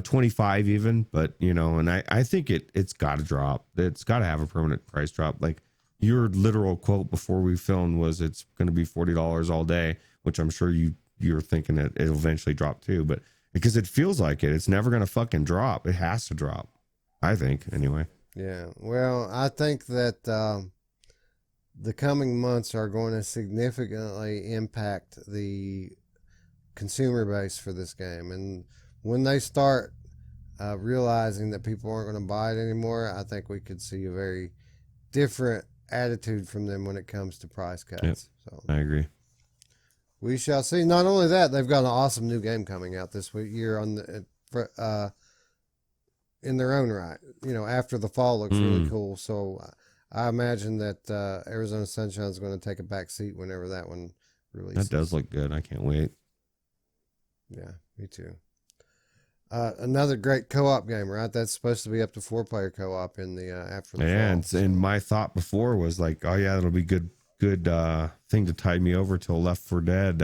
Speaker 2: 25 even. But and I think it's got to drop. It's got to have a permanent price drop. Like your literal quote before we filmed was it's going to be $40 all day, which I'm sure you're thinking that it'll eventually drop too. But because it feels like it's never going to fucking drop. It has to drop. I think anyway.
Speaker 1: Yeah. Well, I think that the coming months are going to significantly impact the consumer base for this game. And when they start realizing that people aren't going to buy it anymore, I think we could see a very different attitude from them when it comes to price cuts.
Speaker 2: Yep,
Speaker 1: so
Speaker 2: I agree.
Speaker 1: We shall see. Not only that, they've got an awesome new game coming out this year on in their own right. After the Fall looks really cool. So I imagine that Arizona Sunshine is going to take a back seat whenever that one releases.
Speaker 2: That does look good. I can't wait.
Speaker 1: Yeah, me too. Another great co-op game, right? That's supposed to be up to 4-player co-op in the after the Fall.
Speaker 2: And my thought before was like, oh yeah, that'll be good thing to tide me over till Left 4 Dead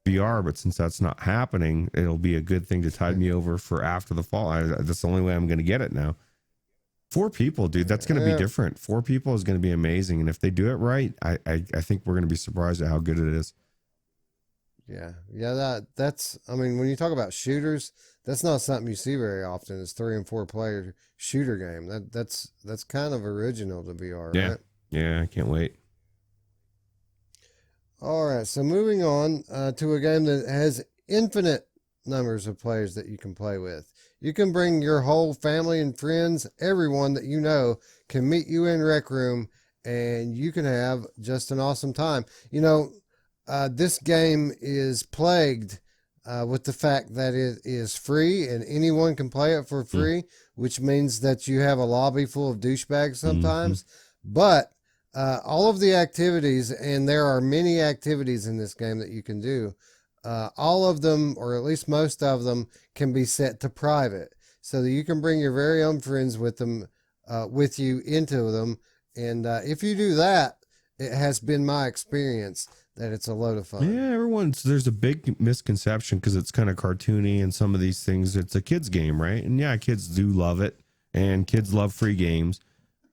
Speaker 2: VR. But since that's not happening, it'll be a good thing to tide me over for After the Fall. That's the only way I'm going to get it now. 4 people, dude. That's going to be different. 4 people is going to be amazing, and if they do it right, I think we're going to be surprised at how good it is.
Speaker 1: Yeah. That's. I mean, when you talk about shooters, that's not something you see very often. It's 3 and 4 player shooter game. That's kind of original to VR, right?
Speaker 2: Yeah. I can't wait.
Speaker 1: All right. So moving on to a game that has infinite numbers of players that you can play with. You can bring your whole family and friends. Everyone that you know can meet you in Rec Room, and you can have just an awesome time. This game is plagued with the fact that it is free and anyone can play it for free, which means that you have a lobby full of douchebags sometimes. But all of the activities, and there are many activities in this game that you can do, all of them, or at least most of them, can be set to private, so that you can bring your very own friends with you into them. And if you do that, it has been my experience that it's a load of fun.
Speaker 2: Yeah, there's a big misconception because it's kind of cartoony and some of these things. It's a kid's game, right? And yeah, kids do love it, and kids love free games.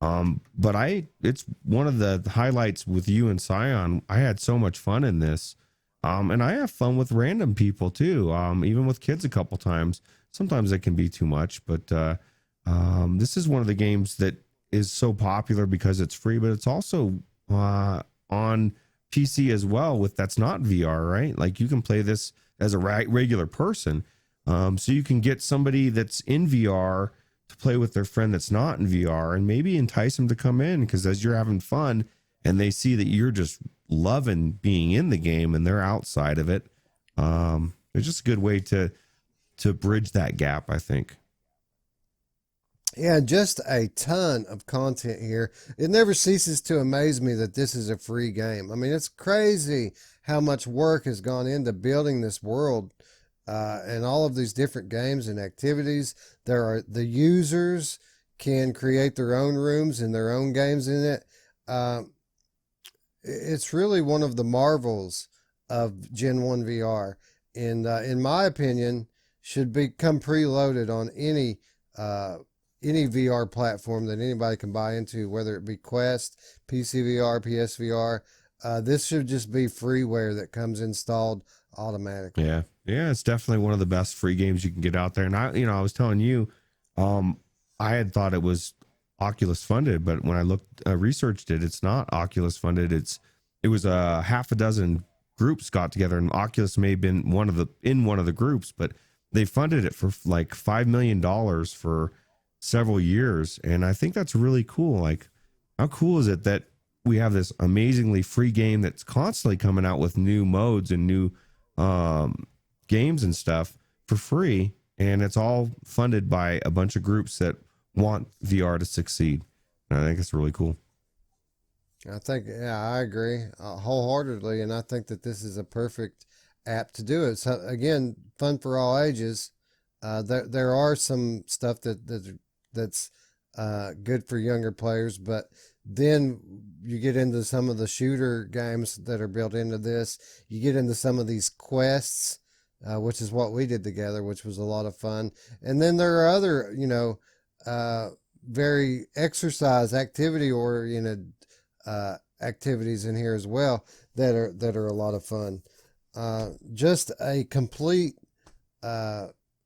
Speaker 2: But it's one of the highlights with you and Scion. I had so much fun in this. And I have fun with random people too. Even with kids a couple times. Sometimes it can be too much, but this is one of the games that is so popular because it's free, but it's also on PC as well. That's not VR, right? Like you can play this as a regular person. So you can get somebody that's in VR to play with their friend that's not in VR, and maybe entice them to come in, because as you're having fun and they see that you're just loving being in the game and they're outside of it, it's just a good way to bridge that gap, I think.
Speaker 1: Yeah, just a ton of content here. It never ceases to amaze me that this is a free game. I mean, it's crazy how much work has gone into building this world and all of these different games and activities. There are the users can create their own rooms and their own games in it. Uh, it's really one of the marvels of Gen 1 VR. And in my opinion, should become preloaded on any VR platform that anybody can buy into, whether it be Quest, PC VR, PSVR. This should just be freeware that comes installed automatically.
Speaker 2: Yeah. Yeah. It's definitely one of the best free games you can get out there. And I was telling you, um, I had thought it was Oculus funded, but when I researched it, it's not Oculus funded. It was a half a dozen groups got together, and Oculus may have been one of the groups, but they funded it for like $5 million for several years. And I think that's really cool. Like, how cool is it that we have this amazingly free game that's constantly coming out with new modes and new games and stuff for free, and it's all funded by a bunch of groups that want VR to succeed. And I think it's really cool.
Speaker 1: I think, yeah, I agree wholeheartedly, and I think that this is a perfect app to do it. So again, fun for all ages. There are some stuff that's good for younger players, but then you get into some of the shooter games that are built into this. You get into some of these quests, which is what we did together, which was a lot of fun. And then there are other, very exercise activity oriented activities in here as well that are a lot of fun. Just a complete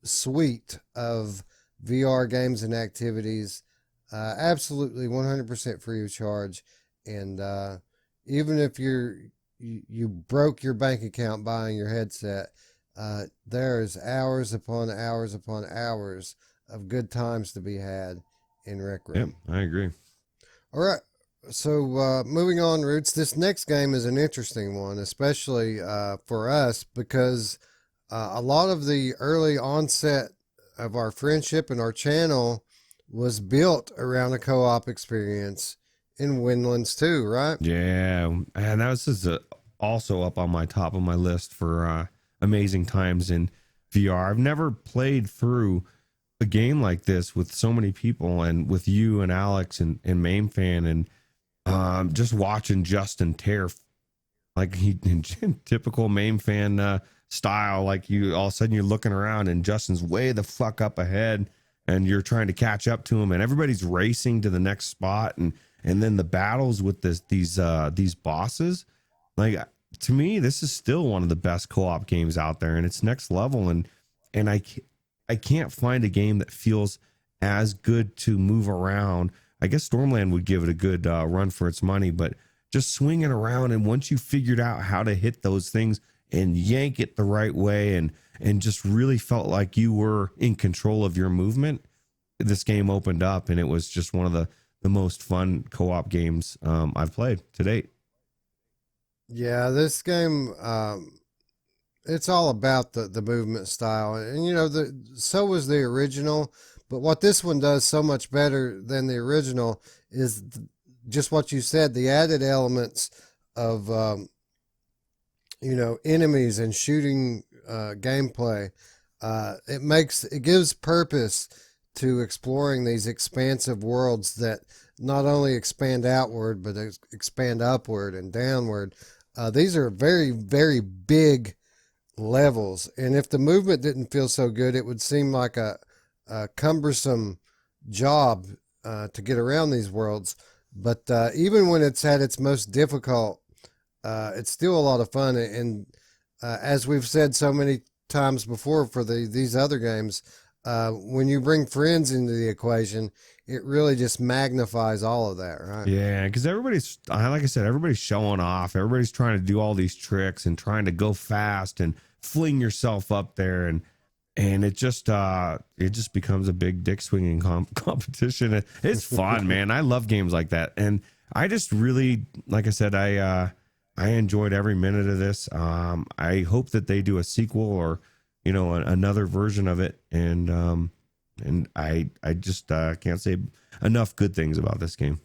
Speaker 1: suite of VR games and activities, absolutely 100% free of charge. And even if you broke your bank account buying your headset, there's hours upon hours upon hours of good times to be had in Rec Room.
Speaker 2: Yep, I agree.
Speaker 1: All right. So moving on, Ruuts, this next game is an interesting one, especially for us, because a lot of the early onset of our friendship and our channel was built around a co-op experience in Windlands 2, right?
Speaker 2: Yeah, and that was just also up on my top of my list for amazing times in VR. I've never played through a game like this with so many people, and with you and Alex and Mamefan, and just watching Justin tear like he in typical Mamefan style. Like, you all of a sudden you're looking around and Justin's way the fuck up ahead, and you're trying to catch up to him, and everybody's racing to the next spot, and then the battles with these bosses. Like, to me, this is still one of the best co-op games out there, and it's next level. And I can't find a game that feels as good to move around. I guess Stormland would give it a good run for its money, but just swinging around, and once you figured out how to hit those things and yank it the right way, and just really felt like you were in control of your movement, this game opened up, and it was just one of the most fun co-op games I've played to date.
Speaker 1: Yeah, this game, it's all about the movement style, and so was the original. But what this one does so much better than the original is just what you said, the added elements of enemies and shooting gameplay. It gives purpose to exploring these expansive worlds that not only expand outward but expand upward and downward. These are very, very big levels, and if the movement didn't feel so good, it would seem like a cumbersome job to get around these worlds. But even when it's at its most difficult, it's still a lot of fun. And as we've said so many times before for these other games, when you bring friends into the equation, it really just magnifies all of that, right?
Speaker 2: Yeah, because everybody's, like I said, everybody's showing off. Everybody's trying to do all these tricks and trying to go fast and fling yourself up there, and it just becomes a big dick swinging competition. It's fun, man. I love games like that, and I just really, like I said, I enjoyed every minute of this. I hope that they do a sequel, or another version of it, and I just can't say enough good things about this game.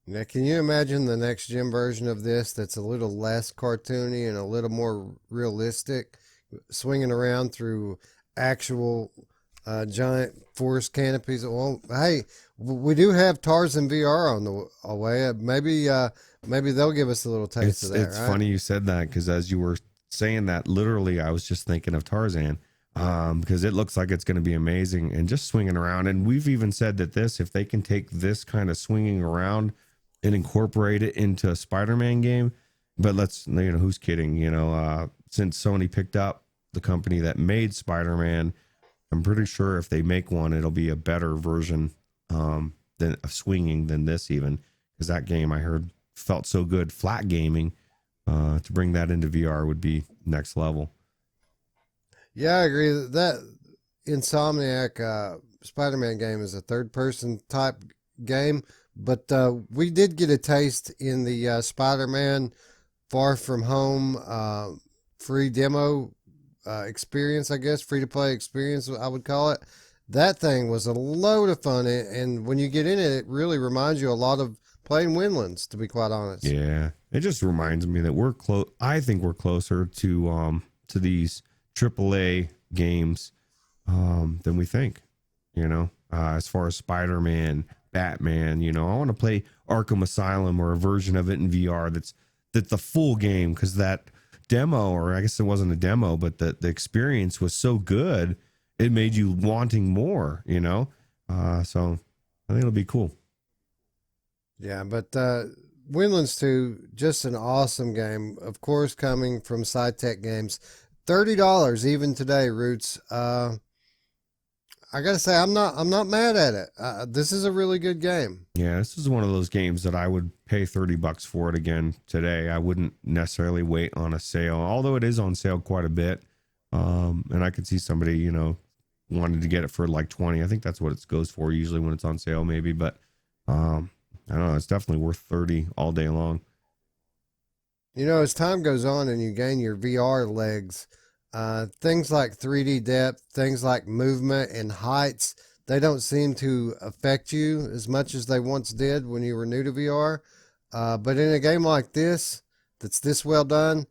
Speaker 1: Now, can you imagine the next gen version of this that's a little less cartoony and a little more realistic? swinging around through actual giant forest canopies. Well, hey, we do have Tarzan VR on the way. Maybe they'll give us a little taste of that.
Speaker 2: It's
Speaker 1: right?
Speaker 2: funny you said that, because as you were saying that, literally, I was just thinking of Tarzan, because it looks like it's going to be amazing and just swinging around. And we've even said that if they can take this kind of swinging around and incorporate it into a Spider-Man game, but who's kidding? Since Sony picked up the company that made Spider-Man, I'm pretty sure if they make one, it'll be a better version than of swinging than this, even, because that game I heard felt so good. Flat gaming, to bring that into VR would be next level.
Speaker 1: Yeah, I agree that Insomniac Spider-Man game is a third-person type game, but we did get a taste in the Spider-Man Far From Home free demo experience, I guess, free-to-play experience, I would call it. That thing was a load of fun, and when you get in it, it really reminds you a lot of playing Windlands, to be quite honest.
Speaker 2: Yeah, it just reminds me that we're close. I think we're closer to these AAA games than we think. As far as Spider-Man, Batman, I want to play Arkham Asylum or a version of it in VR that's the full game, because that demo, or I guess it wasn't a demo, but the experience was so good, it made you wanting more. So I think it'll be cool.
Speaker 1: Yeah, but Windlands 2, just an awesome game. Of course, coming from SciTech Games. $30 even today, Ruuts. I gotta say, I'm not mad at it. This is a really good game.
Speaker 2: Yeah, this is one of those games that I would pay $30 for it again today. I wouldn't necessarily wait on a sale, although it is on sale quite a bit. And I could see somebody, wanted to get it for like 20. I think that's what it goes for usually when it's on sale, maybe. But I don't know. It's definitely worth 30 all day long.
Speaker 1: As time goes on and you gain your VR legs, things like 3D depth, things like movement and heights, they don't seem to affect you as much as they once did when you were new to VR. But in a game like this, that's this well done,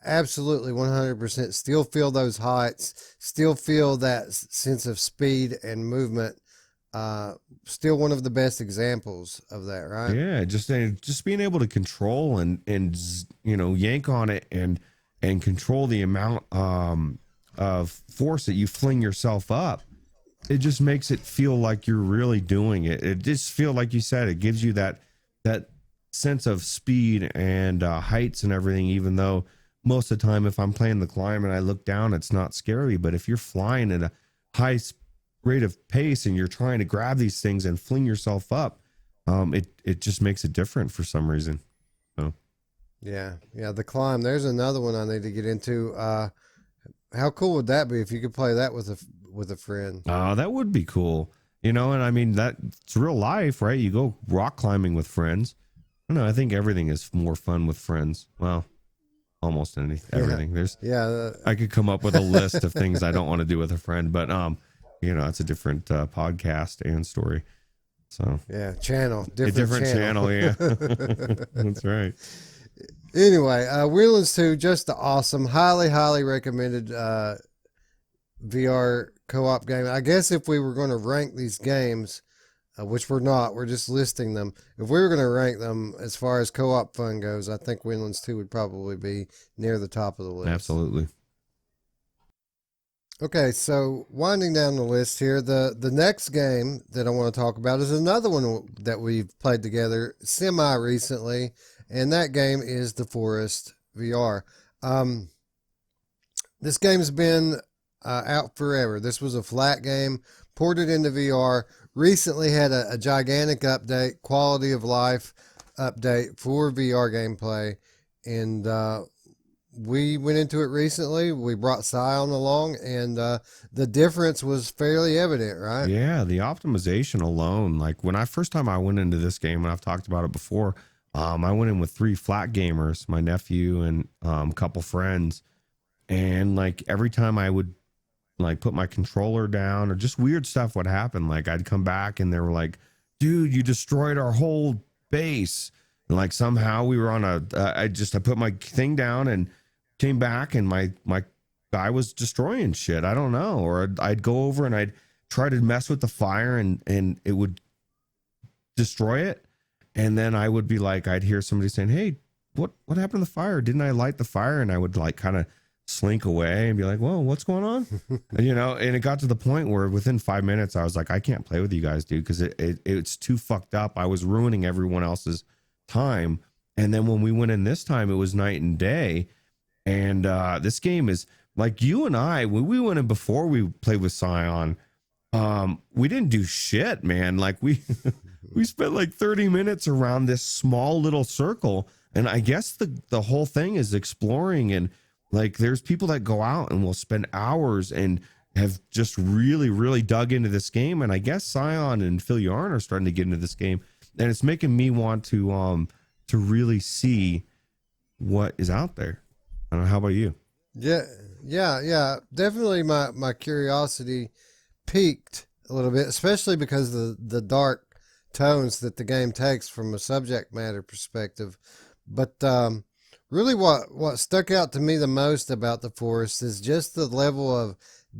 Speaker 1: absolutely 100% still feel those heights, still feel that sense of speed and movement. Still one of the best examples of that, right?
Speaker 2: Yeah, just being able to control and yank on it and control the amount of force that you fling yourself up. It just makes it feel like you're really doing it. It just feel like you said, it gives you that sense of speed and heights and everything, even though most of the time if I'm playing the climb and I look down, it's not scary. But if you're flying at a high rate of pace and you're trying to grab these things and fling yourself up, it just makes it different for some reason. So
Speaker 1: yeah, the climb, there's another one I need to get into. How cool would that be if you could play that with a friend?
Speaker 2: That would be cool. And I mean, that's real life, right? You go rock climbing with friends. I don't know, I think everything is more fun with friends. Well, almost everything. I could come up with a list of things I don't want to do with a friend, but it's a different podcast and story. So
Speaker 1: yeah, different
Speaker 2: channel. Yeah, that's right.
Speaker 1: Anyway, Windlands 2, just awesome. Highly recommended VR co-op game. I guess if we were going to rank these games, which we're not, we're just listing them. If we were going to rank them as far as co-op fun goes, I think Windlands 2 would probably be near the top of the list.
Speaker 2: Absolutely.
Speaker 1: Okay, so winding down the list here, the next game that I want to talk about is another one that we've played together semi-recently, and that game is The Forest VR. This game's been out forever. This was a flat game, ported into VR, recently had a gigantic update, quality of life update for VR gameplay, and we went into it recently. We brought Scion along, and the difference was fairly evident, right?
Speaker 2: Yeah, the optimization alone. Like when first time I went into this game, and I've talked about it before, I went in with 3 flat gamers, my nephew and a couple friends, and like every time I would like put my controller down or just weird stuff would happen. Like I'd come back and they were like, "Dude, you destroyed our whole base." And like somehow we were on I put my thing down and came back and my guy was destroying shit. I don't know. Or I'd go over and I'd try to mess with the fire and it would destroy it. And then I would be like, I'd hear somebody saying, hey, what happened to the fire? Didn't I light the fire? And I would like kind of slink away and be like, whoa, what's going on? And, you know, and it got to the point where within 5 minutes, I was like, I can't play with you guys, dude, because it's too fucked up. I was ruining everyone else's time. And then when we went in this time, it was night and day. And this game is like you and I, when we went in before we played with Scion, we didn't do shit, man. Like we spent like 30 minutes around this small little circle. And I guess the whole thing is exploring, and like there's people that go out and will spend hours and have just really, really dug into this game. And I guess Scion and Phil Yarn are starting to get into this game, and it's making me want to really see what is out there. I don't know. How about you?
Speaker 1: Yeah. Definitely my curiosity peaked a little bit, especially because of the dark tones that the game takes from a subject matter perspective. But really what stuck out to me the most about the forest is just the level of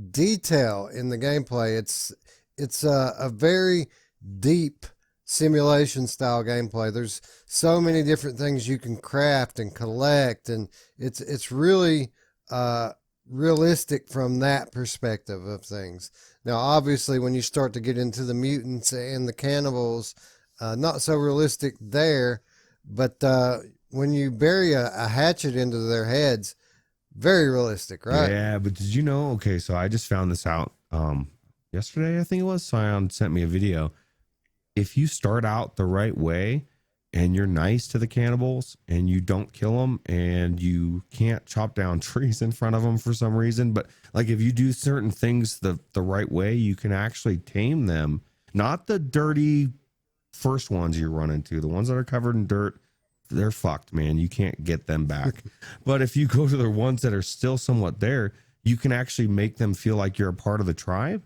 Speaker 1: detail in the gameplay. It's a very deep simulation style gameplay. There's so many different things you can craft and collect, and it's really realistic from that perspective of things. Now, obviously, when you start to get into the mutants and the cannibals, not so realistic there, but when you bury a hatchet into their heads, very realistic, right?
Speaker 2: Yeah, but did you know? Okay, so I just found this out yesterday, I think it was. Scion sent me a video. If you start out the right way and you're nice to the cannibals and you don't kill them and you can't chop down trees in front of them for some reason, but like if you do certain things the right way, you can actually tame them. Not the dirty first ones you run into, the ones that are covered in dirt. They're fucked, man. You can't get them back. But if you go to the ones that are still somewhat there, you can actually make them feel like you're a part of the tribe.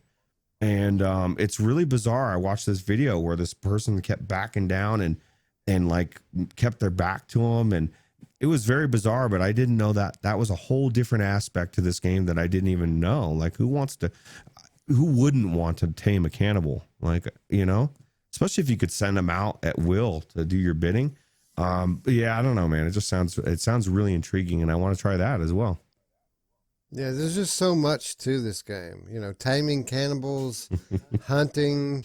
Speaker 2: And it's really bizarre. I watched this video where this person kept backing down and like kept their back to them, and it was very bizarre. But I didn't know that was a whole different aspect to this game that I didn't even know. Like who wouldn't want to tame a cannibal? Like, you know, especially if you could send them out at will to do your bidding. But yeah, I don't know, man. It sounds really intriguing, and I want to try that as well.
Speaker 1: Yeah, there's just so much to this game. You know, taming cannibals, hunting,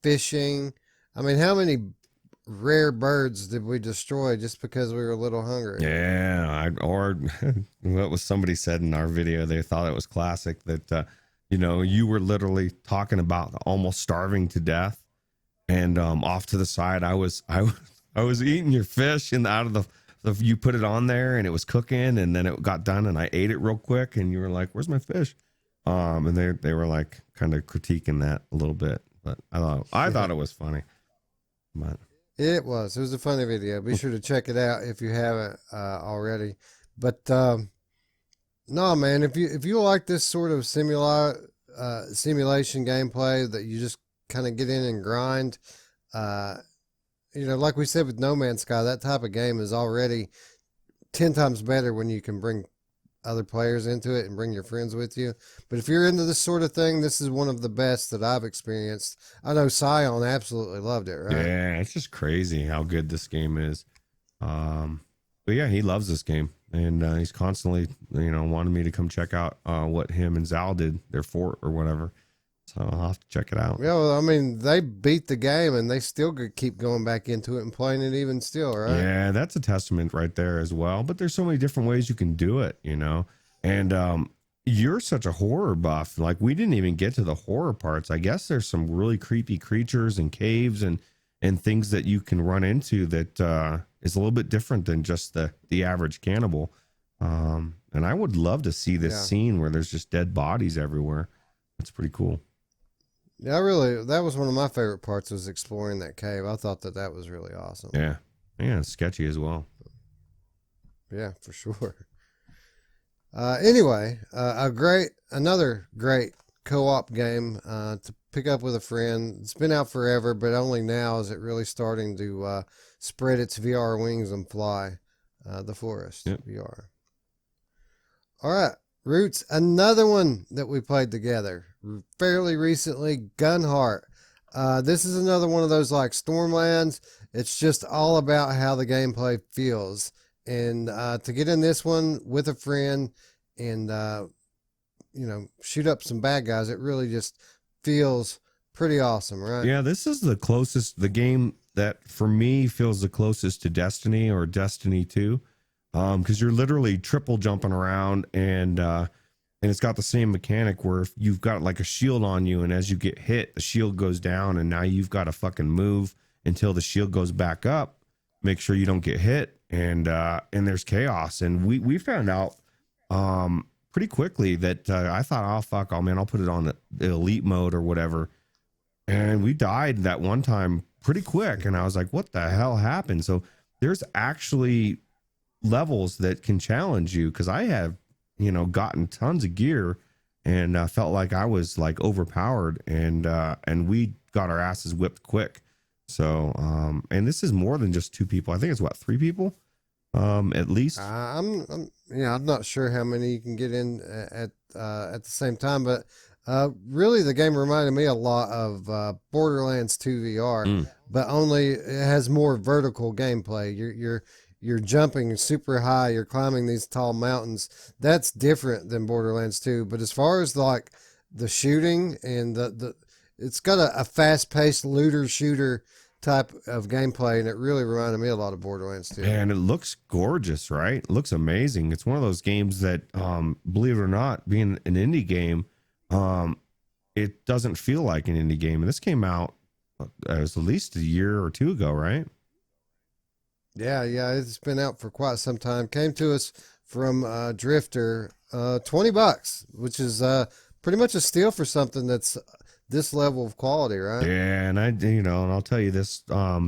Speaker 1: fishing. I mean, how many rare birds did we destroy just because we were a little hungry?
Speaker 2: Yeah, or what was somebody said in our video? They thought it was classic that you know, you were literally talking about almost starving to death, and off to the side, I was eating your fish, and out of the you put it on there and it was cooking, and then it got done and I ate it real quick, and you were like, where's my fish? And they were like kind of critiquing that a little bit, but I thought it was funny. But
Speaker 1: it was a funny video. Be sure to check it out if you haven't already. But no, man, if you like this sort of simulation gameplay that you just kind of get in and grind, you know, like we said with No Man's Sky, that type of game is already 10 times better when you can bring other players into it and bring your friends with you. But if you're into this sort of thing, this is one of the best that I've experienced. I know Scion absolutely loved it, right?
Speaker 2: yeah, it's just crazy how good this game is. But yeah, he loves this game, and he's constantly, you know, wanting me to come check out what him and Zal did, their fort or whatever. So I'll have to check it out.
Speaker 1: Yeah, well, I mean, they beat the game and they still could keep going back into it and playing it even still, right?
Speaker 2: Yeah, that's a testament right there as well. But there's so many different ways you can do it, you know. And you're such a horror buff. Like, we didn't even get to the horror parts. I guess there's some really creepy creatures and caves and things that you can run into that is a little bit different than just the average cannibal. And I would love to see this scene where there's just dead bodies everywhere. That's pretty cool.
Speaker 1: Yeah, that was one of my favorite parts, was exploring that cave. I thought that was really awesome.
Speaker 2: Yeah. Yeah, it's sketchy as well.
Speaker 1: Yeah, for sure. Anyway, another great co-op game to pick up with a friend. It's been out forever, but only now is it really starting to spread its VR wings and fly. The Forest VR. All right. Ruuts, another one that we played together fairly recently, Gunheart. This is another one of those like Stormlands. It's just all about how the gameplay feels. And to get in this one with a friend and, shoot up some bad guys, it really just feels pretty awesome, right?
Speaker 2: Yeah, this is the game that for me feels the closest to Destiny or Destiny 2. Because you're literally triple jumping around and it's got the same mechanic where if you've got like a shield on you and as you get hit, the shield goes down and now you've got to fucking move until the shield goes back up, make sure you don't get hit and there's chaos. And we found out pretty quickly that I thought, oh fuck, oh man, I'll put it on the elite mode or whatever. And we died that one time pretty quick. And I was like, what the hell happened? So there's actually levels that can challenge you, because I have gotten tons of gear and felt like I was like overpowered and we got our asses whipped quick. So and this is more than just two people. I think it's what, three people at least.
Speaker 1: I'm not sure how many you can get in at the same time, but really the game reminded me a lot of Borderlands 2 VR, but only it has more vertical gameplay. You're jumping super high, you're climbing these tall mountains. That's different than Borderlands 2. But as far as like the shooting and it's got a fast-paced looter shooter type of gameplay, and it really reminded me a lot of Borderlands 2.
Speaker 2: And it looks gorgeous, right? It looks amazing. It's one of those games that, believe it or not, being an indie game, it doesn't feel like an indie game. And this came out as at least a year or two ago, right?
Speaker 1: Yeah, it's been out for quite some time. Came to us from Drifter, $20, which is pretty much a steal for something that's this level of quality, right?
Speaker 2: Yeah, and and I'll tell you this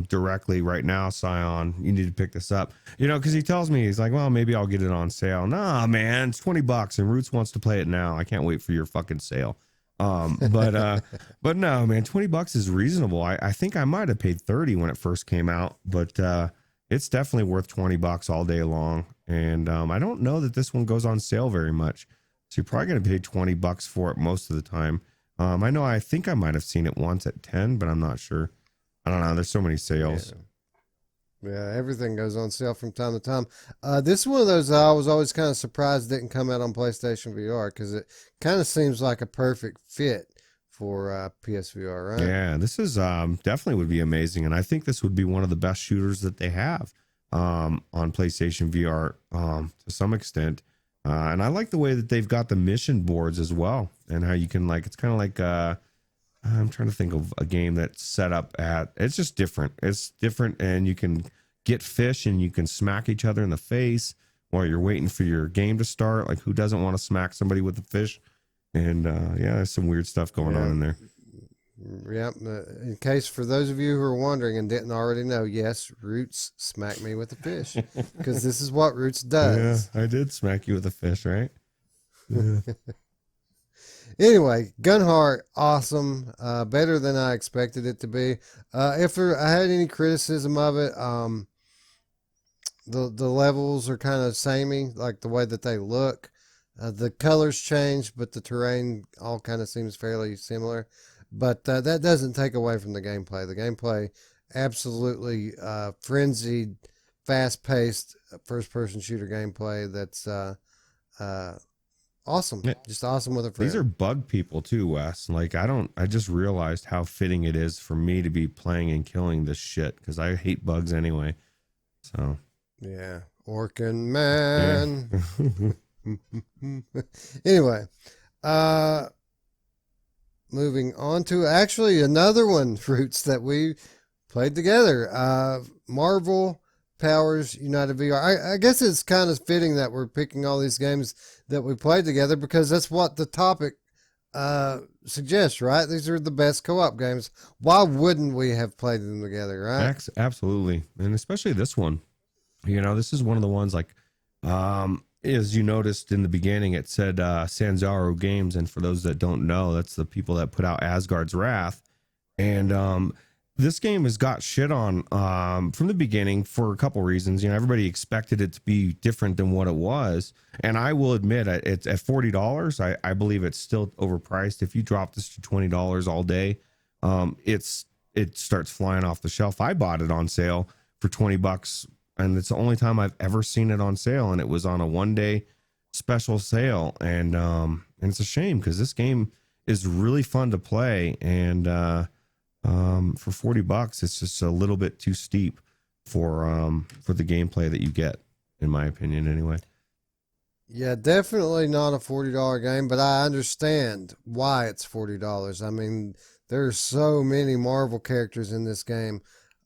Speaker 2: directly right now, Scion, you need to pick this up. Because he tells me, he's like, well, maybe I'll get it on sale. Nah, man, it's $20 and Ruuts wants to play it now. I can't wait for your fucking sale. But no, man, $20 is reasonable. I think I might have paid 30 when it first came out, but it's definitely worth $20 all day long. And I don't know that this one goes on sale very much. So you're probably going to pay $20 for it most of the time. I think I might have seen it once at 10, but I'm not sure. I don't know. There's so many sales.
Speaker 1: Yeah, everything goes on sale from time to time. This is one of those I was always kind of surprised didn't come out on PlayStation VR, because it kind of seems like a perfect fit for PSVR, right?
Speaker 2: Yeah, this is definitely would be amazing. And I think this would be one of the best shooters that they have on PlayStation VR to some extent. And I like the way that they've got the mission boards as well, and how you can it's kind of like I'm trying to think of a game that's set up it's just different. It's different, and you can get fish and you can smack each other in the face while you're waiting for your game to start. Like, who doesn't want to smack somebody with a fish? And there's some weird stuff going on in there.
Speaker 1: Yep. In case for those of you who are wondering and didn't already know, yes, Ruuts smacked me with a fish, because this is what Ruuts does.
Speaker 2: Yeah, I did smack you with a fish, right? Yeah.
Speaker 1: Anyway, Gunheart, awesome. Better than I expected it to be. If I had any criticism of it, the levels are kind of samey, like the way that they look. The colors change, but the terrain all kind of seems fairly similar. But that doesn't take away from the gameplay. The gameplay, absolutely frenzied, fast-paced first-person shooter gameplay that's awesome.
Speaker 2: Yeah.
Speaker 1: Just awesome with a friend.
Speaker 2: These are bug people too, Wes. I just realized how fitting it is for me to be playing and killing this shit, because I hate bugs anyway. So
Speaker 1: yeah, Orkin Man. Yeah. Anyway, moving on to actually another one, Ruuts, that we played together. Marvel Powers United VR. I guess it's kind of fitting that we're picking all these games that we played together, because that's what the topic suggests, right? These are the best co-op games. Why wouldn't we have played them together, right?
Speaker 2: Absolutely. And especially this one. This is one of the ones as you noticed in the beginning, it said Sanzaro Games. And for those that don't know, that's the people that put out Asgard's Wrath. And this game has got shit on from the beginning for a couple reasons. You know, everybody expected it to be different than what it was, and I will admit it's at $40. I believe it's still overpriced. If you drop this to $20 all day, it starts flying off the shelf. I bought it on sale for $20, and it's the only time I've ever seen it on sale, and it was on a 1-day special sale, and it's a shame because this game is really fun to play, and for $40 it's just a little bit too steep for the gameplay that you get, in my opinion anyway.
Speaker 1: Yeah, definitely not a $40 game, but I understand why it's $40. I mean, there's so many Marvel characters in this game.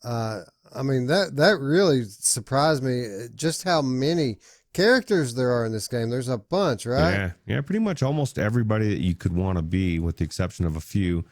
Speaker 1: I mean, that really surprised me, just how many characters there are in this game. There's a bunch, right?
Speaker 2: Yeah, pretty much almost everybody that you could want to be, with the exception of a few.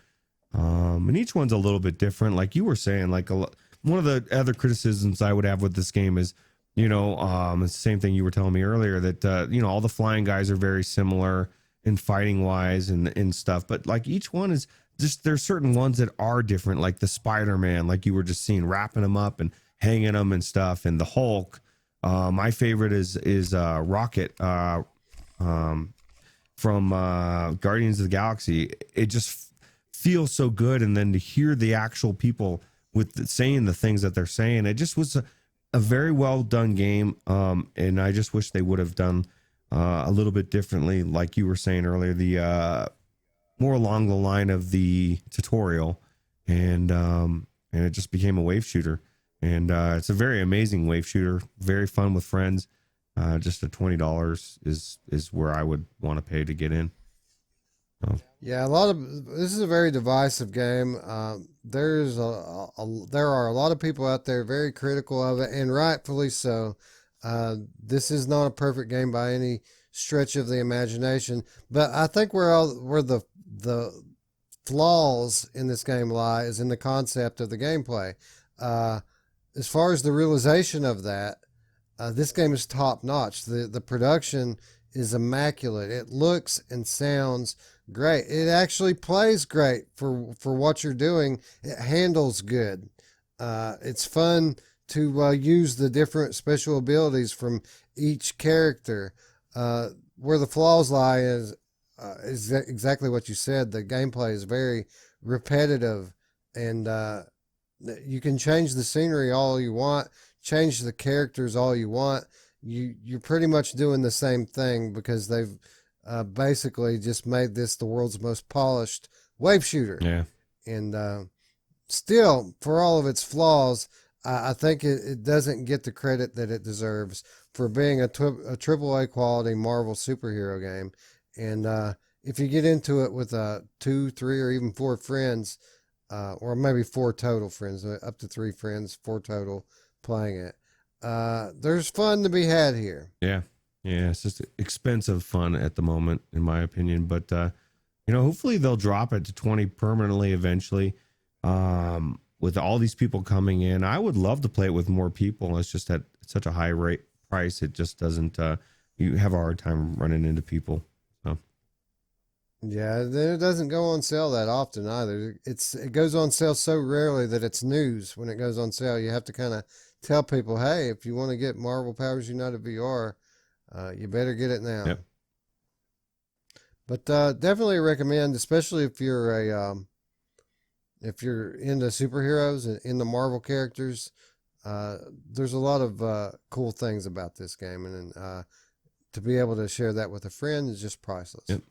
Speaker 2: And each one's a little bit different. Like you were saying, like one of the other criticisms I would have with this game is, you know, it's the same thing you were telling me earlier, that you know, all the flying guys are very similar in fighting wise and stuff, but like each one is just, there's certain ones that are different, like the Spider-Man, like you were just seeing, wrapping them up and hanging them and stuff, and the Hulk. My favorite is Rocket from Guardians of the Galaxy. It just feels so good, and then to hear the actual people saying the things that they're saying, it just was a very well done game. And I just wish they would have done a little bit differently, like you were saying earlier, the more along the line of the tutorial, and it just became a wave shooter. And it's a very amazing wave shooter, very fun with friends. Just at $20 is where I would want to pay to get in. So.
Speaker 1: Yeah, this is a very divisive game. There are a lot of people out there very critical of it, and rightfully so. This is not a perfect game by any stretch of the imagination, but I think where the flaws in this game lie is in the concept of the gameplay. As far as the realization of that, this game is top notch. The production is immaculate. It looks and sounds great. It actually plays great for what you're doing. It handles good. It's fun to use the different special abilities from each character. Where the flaws lie is exactly what you said. The gameplay is very repetitive, and you can change the scenery all you want, change the characters all you want. You're pretty much doing the same thing, because they've basically just made this the world's most polished wave shooter.
Speaker 2: Yeah.
Speaker 1: And still, for all of its flaws, I think it doesn't get the credit that it deserves for being a AAA quality Marvel superhero game. And if you get into it with 2, 3, or even 4 friends, or maybe 4 total friends, up to 3 friends, 4 total playing it, there's fun to be had here.
Speaker 2: Yeah, it's just expensive fun at the moment, in my opinion. But you know, hopefully they'll drop it to 20 permanently eventually. With all these people coming in, I would love to play it with more people. It's just at such a high rate price, it just doesn't. You have a hard time running into people. So.
Speaker 1: Yeah, it doesn't go on sale that often either. It goes on sale so rarely that it's news when it goes on sale. You have to kind of tell people, hey, if you want to get Marvel Powers United VR, you better get it now.
Speaker 2: Yep.
Speaker 1: But definitely recommend, especially if you're if you're into superheroes and into Marvel characters. There's a lot of cool things about this game, and to be able to share that with a friend is just priceless.
Speaker 2: Yep.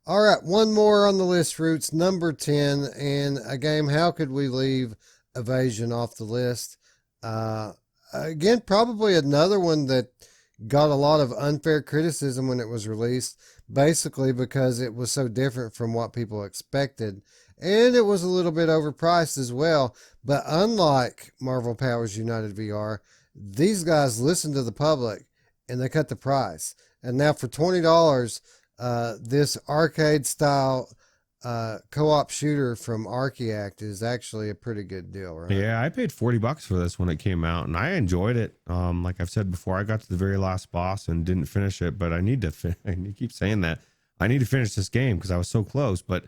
Speaker 1: All right, one more on the list, Ruuts, number 10, and a game, how could we leave Evasion off the list? Again, probably another one that got a lot of unfair criticism when it was released, basically because it was so different from what people expected, and it was a little bit overpriced as well. But unlike Marvel Powers United VR, these guys listened to the public and they cut the price. And now for $20, this arcade style co-op shooter from Archaeact is actually a pretty good deal, right?
Speaker 2: Yeah, I paid $40 for this when it came out, and I enjoyed it. Like I've said before, I got to the very last boss and didn't finish it, but I need to. I keep saying that I need to finish this game because I was so close. But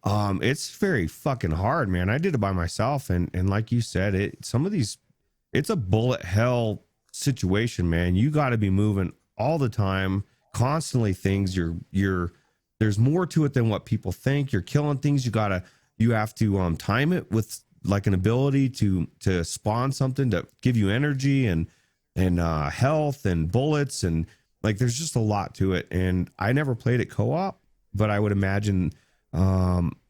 Speaker 2: It's very fucking hard, man. I did it by myself, and like you said, it's a bullet hell situation, man. You got to be moving all the time, constantly. Things you're there's more to it than what people think. You're killing things. You have to time it with like an ability to spawn something to give you energy and health and bullets, and like there's just a lot to it. And I never played it co-op, but I would imagine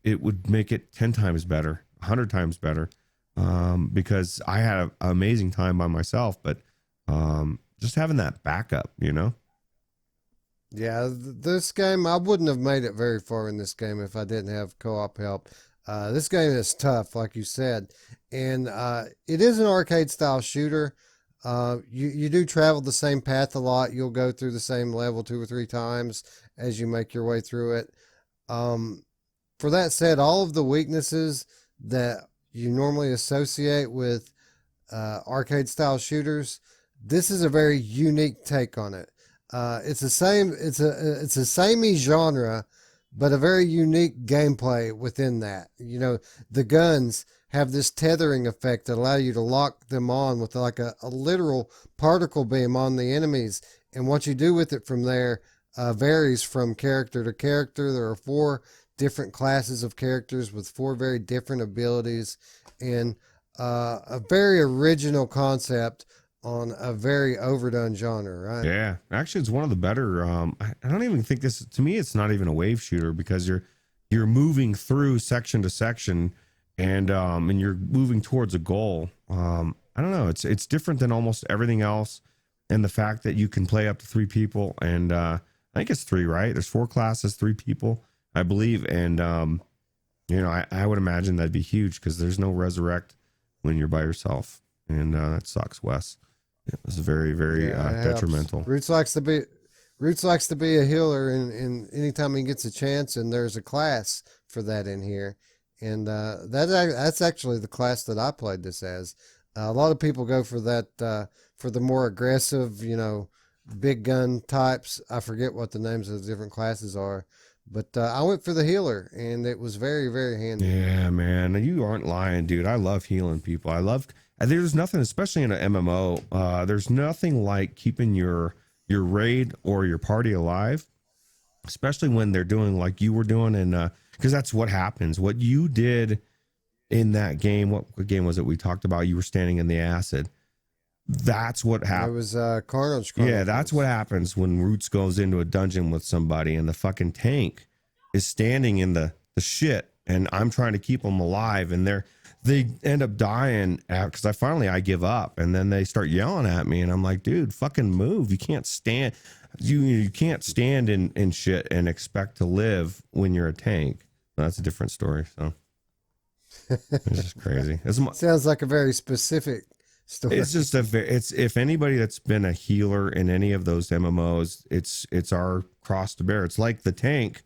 Speaker 2: it would make it 10 times better, 100 times better, because I had an amazing time by myself, but just having that backup, you know.
Speaker 1: Yeah, this game, I wouldn't have made it very far in this game if I didn't have co-op help. This game is tough, like you said, and it is an arcade style shooter. You do travel the same path a lot. You'll go through the same level 2 or 3 times as you make your way through it. For that said, all of the weaknesses that you normally associate with arcade style shooters, this is a very unique take on it. It's the same. It's a samey genre, but a very unique gameplay within that. You know, the guns have this tethering effect that allow you to lock them on with like a literal particle beam on the enemies, and what you do with it from there varies from character to character. There are 4 different classes of characters with 4 very different abilities, and a very original concept on a very overdone genre, right?
Speaker 2: Yeah, actually, it's one of the better. I don't even think this. To me, it's not even a wave shooter because you're moving through section to section, and you're moving towards a goal. I don't know. It's different than almost everything else, and the fact that you can play up to 3 people, and I think it's 3, right? There's 4 classes, 3 people, I believe, and you know, I would imagine that'd be huge because there's no resurrect when you're by yourself, and that sucks, Wes. It was very, very detrimental.
Speaker 1: Ruuts likes to be a healer, and anytime he gets a chance, and there's a class for that in here, and that's actually the class that I played this as. A lot of people go for that for the more aggressive, you know, big gun types. I forget what the names of the different classes are, but I went for the healer, and it was very, very handy.
Speaker 2: Yeah, man, you aren't lying, dude. I love healing people. There's nothing, especially in an MMO. There's nothing like keeping your raid or your party alive, especially when they're doing like you were doing, and because that's what happens. What you did in that game, what game was it we talked about? You were standing in the acid. That's what happened.
Speaker 1: It was Karnage Chronicles.
Speaker 2: Yeah, that's what happens when Ruuts goes into a dungeon with somebody and the fucking tank is standing in the shit, and I'm trying to keep them alive, and they end up dying because I give up, and then they start yelling at me, and I'm like, dude, fucking move. You can't stand you can't stand in shit and expect to live when you're a tank. That's a different story. So it's just crazy.
Speaker 1: Sounds like a very specific story.
Speaker 2: It's just it's if anybody that's been a healer in any of those MMOs, it's our cross to bear. It's like the tank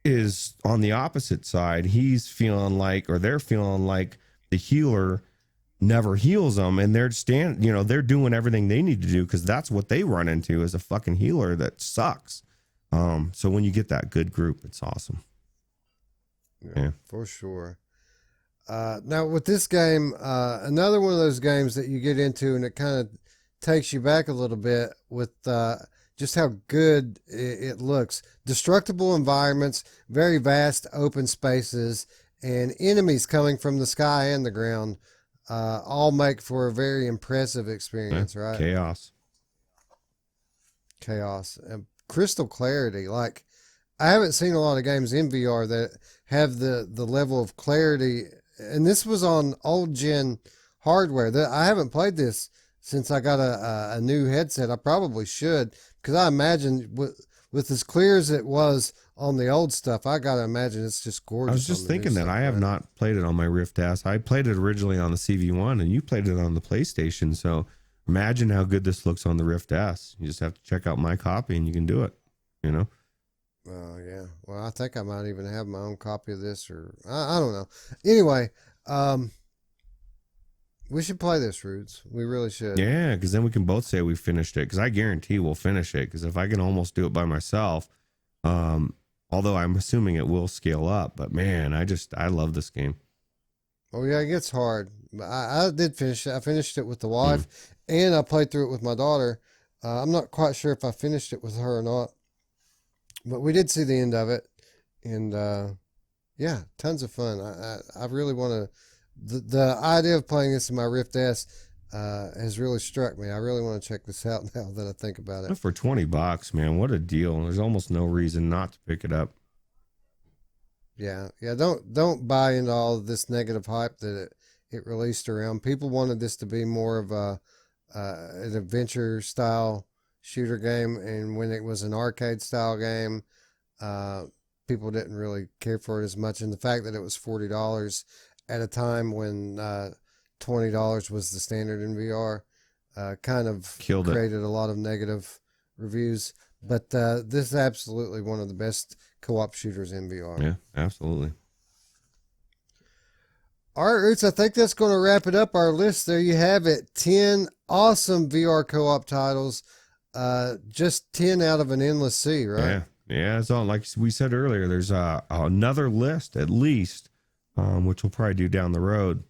Speaker 2: is on the opposite side. He's feeling like, or they're feeling like the healer never heals them, and they're doing everything they need to do because that's what they run into is a fucking healer that sucks. So when you get that good group, it's awesome.
Speaker 1: Yeah. For sure. Now with this game, another one of those games that you get into and it kind of takes you back a little bit with just how good it looks. Destructible environments, very vast open spaces, and enemies coming from the sky and the ground all make for a very impressive experience, right? Chaos. And crystal clarity. Like, I haven't seen a lot of games in VR that have the level of clarity, and this was on old gen hardware. I haven't played this since I got a new headset. I probably should, because I imagine with as clear as it was on the old stuff, I gotta imagine it's just gorgeous.
Speaker 2: I was just thinking that I have not played it on my Rift S. I played it originally on the CV1, and you played it on the PlayStation. So imagine how good this looks on the Rift S. You just have to check out my copy, and you can do it. You know.
Speaker 1: Oh yeah. Well, I think I might even have my own copy of this, or I don't know. Anyway, we should play this, Ruuts. We really should.
Speaker 2: Yeah, because then we can both say we finished it. Because I guarantee we'll finish it. Because if I can almost do it by myself, Although I'm assuming it will scale up, but man, I love this game.
Speaker 1: Oh yeah, it gets hard. I did finish it. I finished it with the wife, and I played through it with my daughter. I'm not quite sure if I finished it with her or not, but we did see the end of it, and yeah, tons of fun. I really want to. The idea of playing this in my Rift S has really struck me. I really want to check this out now that I think about it.
Speaker 2: For $20, man, what a deal! There's almost no reason not to pick it up.
Speaker 1: Yeah, yeah. Don't buy into all of this negative hype that it released around. People wanted this to be more of a an adventure style shooter game, and when it was an arcade style game, people didn't really care for it as much. And the fact that it was $40 at a time when $20 was the standard in VR kind of
Speaker 2: Killed it.
Speaker 1: created a lot of negative reviews. But this is absolutely one of the best co-op shooters in VR.
Speaker 2: Yeah, absolutely.
Speaker 1: All right, Roots, I think that's going to wrap it up. Our list, there you have it. 10 awesome VR co-op titles. Just 10 out of an endless sea, right?
Speaker 2: Yeah. Yeah, it's all like we said earlier. There's another list at least, which we'll probably do down the road,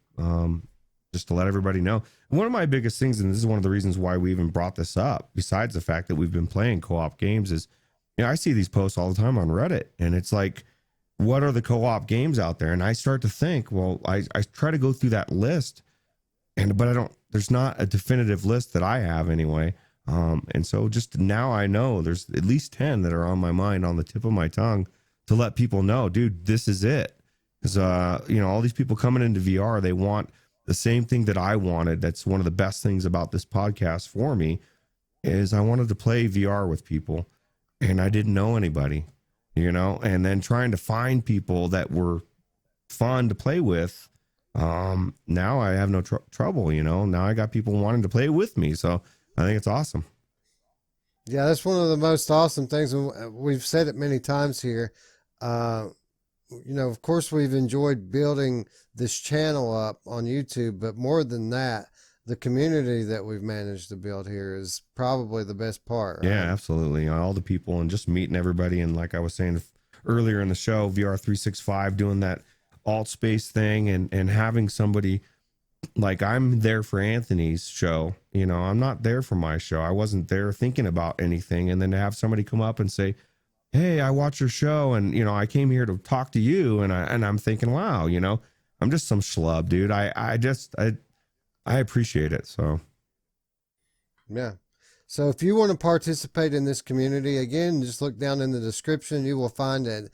Speaker 2: just to let everybody know. And one of my biggest things, and this is one of the reasons why we even brought this up, besides the fact that we've been playing co-op games, is I see these posts all the time on Reddit, and it's like, what are the co-op games out there? And I start to think, well, I try to go through that list, but I don't. There's not a definitive list that I have anyway. And so just now I know there's at least 10 that are on my mind, on the tip of my tongue, to let people know, dude, this is it. Because, all these people coming into VR, they want the same thing that I wanted. That's one of the best things about this podcast for me, is I wanted to play VR with people, and I didn't know anybody, and then trying to find people that were fun to play with. Now I have no trouble, now I got people wanting to play with me. So I think it's awesome.
Speaker 1: Yeah, that's one of the most awesome things. We've said it many times here. Of course, we've enjoyed building this channel up on YouTube, but more than that, the community that we've managed to build here is probably the best part. Right?
Speaker 2: Yeah, absolutely. All the people and just meeting everybody. And like I was saying earlier in the show, VR 365, doing that alt space thing and having somebody. Like, I'm there for Anthony's show, I'm not there for my show. I wasn't there thinking about anything. And then to have somebody come up and say, hey, I watch your show, and, I came here to talk to you. And I'm thinking, wow, I'm just some schlub, dude. I appreciate it. So.
Speaker 1: Yeah. So if you want to participate in this community, again, just look down in the description. You will find an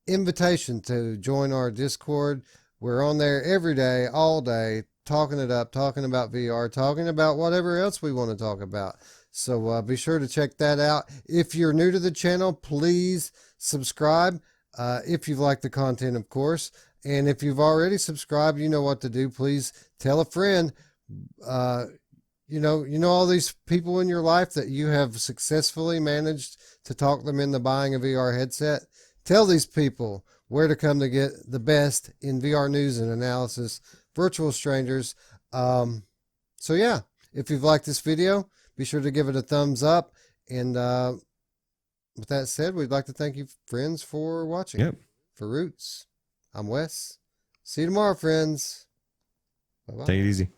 Speaker 1: invitation to join our Discord. We're on there every day, all day, talking it up, talking about VR, talking about whatever else we want to talk about. So be sure to check that out. If you're new to the channel, please subscribe if you've liked the content, of course. And if you've already subscribed, you know what to do. Please tell a friend. You know all these people in your life that you have successfully managed to talk them into buying a VR headset. Tell these people where to come to get the best in VR news and analysis, virtual strangers. So yeah, if you've liked this video, be sure to give it a thumbs up. And with that said, we'd like to thank you, friends, for watching.
Speaker 2: Yep.
Speaker 1: For Ruuts, I'm Wes. See you tomorrow, friends. Bye-bye.
Speaker 2: Take it easy.